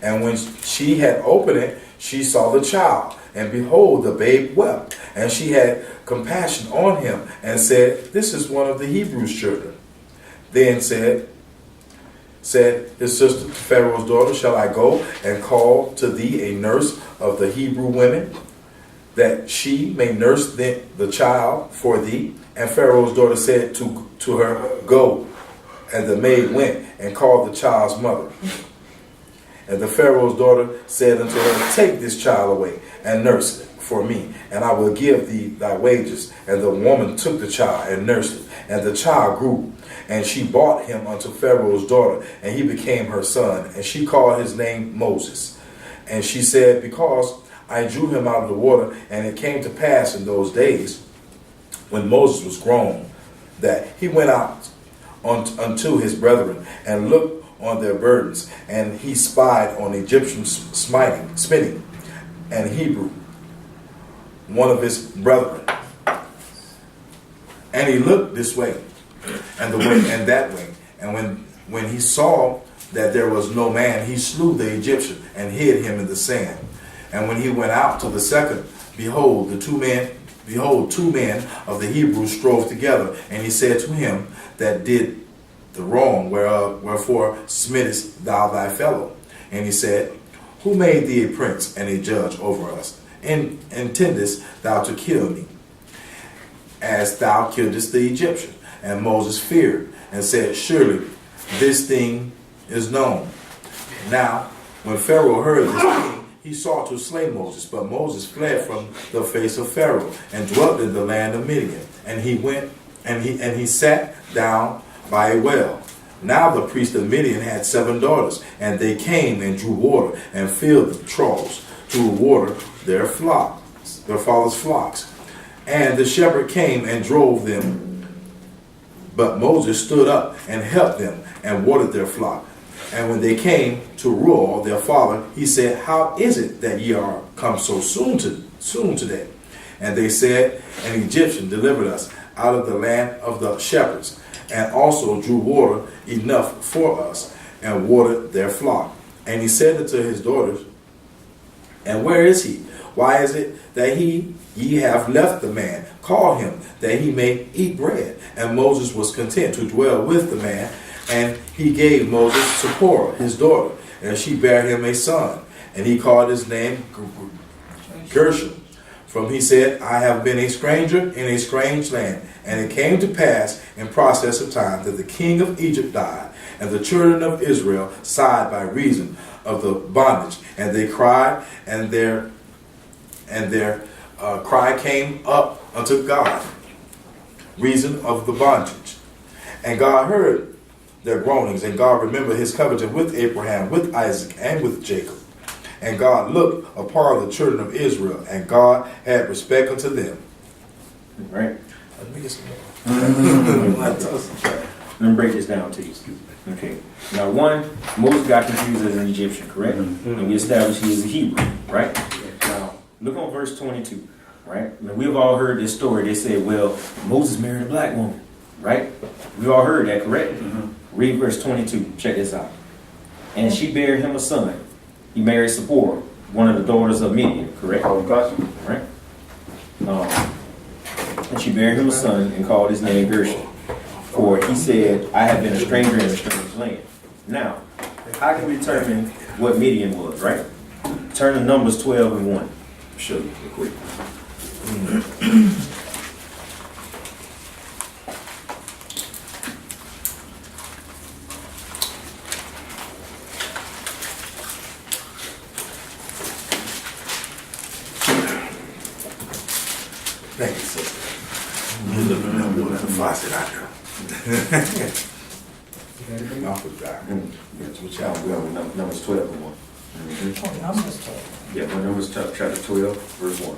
And when she had opened it, she saw the child, and behold, the babe wept. And she had compassion on him, and said, this is one of the Hebrews' children. Then said his sister, Pharaoh's daughter, shall I go and call to thee a nurse of the Hebrew women, that she may nurse the child for thee? And Pharaoh's daughter said to her, go. And the maid went and called the child's mother. And the Pharaoh's daughter said unto her, take this child away and nurse it for me, and I will give thee thy wages. And the woman took the child and nursed it, and the child grew. And she brought him unto Pharaoh's daughter, and he became her son. And she called his name Moses. And she said, because I drew him out of the water. And it came to pass in those days, when Moses was grown, that he went out unto his brethren, and looked on their burdens. And he spied on Egyptian spinning, and Hebrew, one of his brethren. And he looked this way, and the way, and that way, And when he saw that there was no man, he slew the Egyptian and hid him in the sand. And when he went out to the second, behold, two men of the Hebrews strove together. And he said to him that did the wrong, wherefore smittest thou thy fellow? And he said, who made thee a prince and a judge over us? And intendest thou to kill me, as thou killedest the Egyptian? And Moses feared and said, surely this thing is known. Now, when Pharaoh heard this thing, he sought to slay Moses, but Moses fled from the face of Pharaoh and dwelt in the land of Midian. And he went and he sat down by a well. Now the priest of Midian had 7 daughters, and they came and drew water and filled the troughs to water their father's flocks. And the shepherd came and drove them, but Moses stood up and helped them and watered their flock. And when they came to Reuel, their father, he said, how is it that ye are come so soon today? And they said, an Egyptian delivered us out of the land of the shepherds, and also drew water enough for us, and watered their flock. And he said unto his daughters, and where is he? Why is it that ye have left the man? Call him, that he may eat bread. And Moses was content to dwell with the man. And he gave Moses Zipporah, his daughter, and she bare him a son. And he called his name Gershom. From he said, I have been a stranger in a strange land. And it came to pass in process of time that the king of Egypt died, and the children of Israel sighed by reason of the bondage. And they cried, and their cry came up unto God, reason of the bondage. And God heard their groanings, and God remembered his covenant with Abraham, with Isaac, and with Jacob. And God looked upon the children of Israel, and God had respect unto them. Right? Let me get some more. Let me break this down to you. Okay. Now, one, Moses got confused as an Egyptian, correct? And we established he was a Hebrew, right? Now, look on verse 22, right? Now, we've all heard this story. They said, well, Moses married a black woman, right? We've all heard that, correct? Read verse 22. Check this out. And she bare him a son. He married Zipporah, one of the daughters of Midian, correct? Oh, gotcha. Right? And she bare him a son and called his name Gershom. For he said, I have been a stranger in a strange land. Now, how can we determine what Midian was, right? Turn to Numbers 12 and 1. I'll show you real quick. Thank you, sister. You're looking at water in the faucet out there. I forgot. That's what y'all will. Numbers 12 and 1. Yeah, but Numbers chapter 12, verse 1.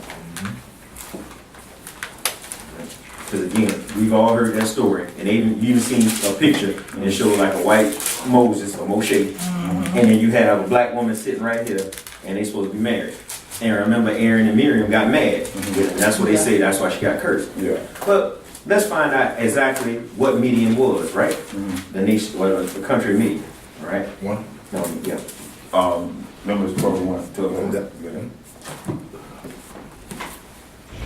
Because again, we've all heard that story, and you even seen a picture, and it showed like a white Moses or Moshe, and then you have a black woman sitting right here, and they supposed to be married. And remember, Aaron and Miriam got mad, and that's what they say. That's why she got cursed. Yeah. But let's find out exactly what Midian was, right? The nation, well, the country of Midian, right? One. Yeah. Numbers 12:1.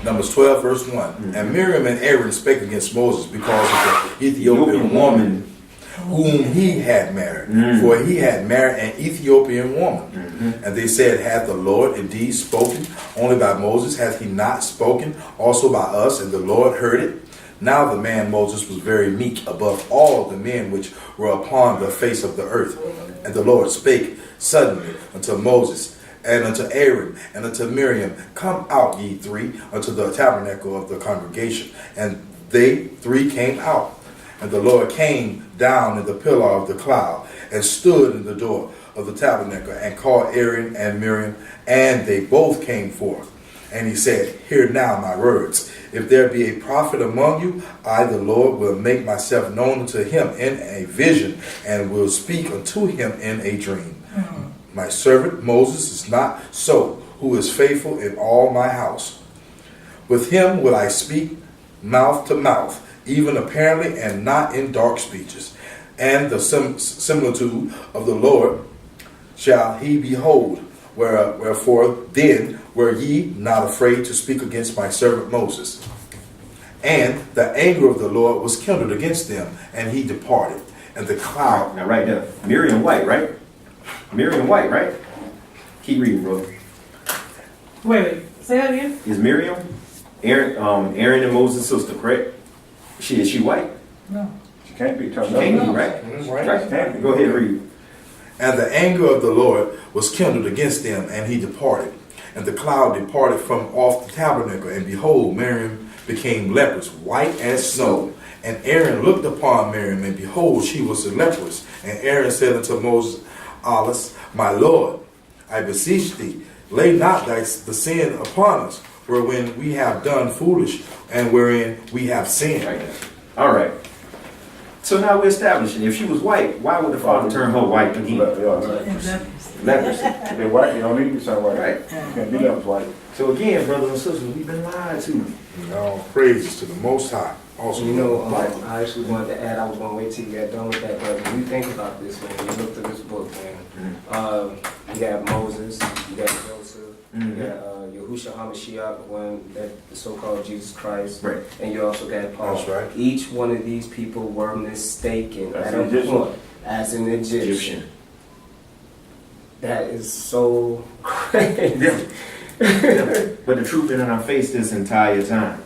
Numbers 12, verse 1. And Miriam and Aaron spake against Moses because of the Ethiopian woman whom he had married. For he had married an Ethiopian woman. And they said, hath the Lord indeed spoken only by Moses? Hath he not spoken also by us? And the Lord heard it. Now the man Moses was very meek above all the men which were upon the face of the earth. And the Lord spake suddenly unto Moses, and unto Aaron, and unto Miriam, come out ye three unto the tabernacle of the congregation. And they three came out. And the Lord came down in the pillar of the cloud, and stood in the door of the tabernacle, and called Aaron and Miriam, and they both came forth. And he said, hear now my words. If there be a prophet among you, I, the Lord, will make myself known unto him in a vision, and will speak unto him in a dream. My servant Moses is not so, who is faithful in all my house. With him will I speak mouth to mouth, even apparently, and not in dark speeches. And the similitude of the Lord shall he behold. Wherefore then were ye not afraid to speak against my servant Moses? And the anger of the Lord was kindled against them, and he departed. And the cloud. Now right there, Miriam White, right? Miriam White, right? Keep reading, bro. Wait, say that again? Is Miriam Aaron and Moses' sister, correct? Is she white? No. She can't be She turned can't up. be, right? Right. Can't be. Go ahead, read. And the anger of the Lord was kindled against them, and he departed. And the cloud departed from off the tabernacle, and behold, Miriam became leprous, white as snow. And Aaron looked upon Miriam, and behold, she was leprous. And Aaron said unto Moses, Alas, my Lord, I beseech thee, lay not the sin upon us, wherein we have done foolish, and wherein we have sinned. Right there. All right. So now we're establishing, if she was white, why would the father turn her white again? Leprosy. If they're white, you don't need to be turned white. Right. You can't be that white. So again, brothers and sisters, we've been lied to. All praises to the Most High. Also, You know, I actually wanted to add, I was going to wait till you got done with that, but when you think about this, man, you look through this book, man, you got Moses, you got Joseph, you got Yahushua HaMashiach, the one that the so-called Jesus Christ, Right. and you also got Paul. That's right. Each one of these people were mistaken As at an a Egyptian. point as an Egyptian. That is so crazy. Yeah. But the truth been in our face this entire time.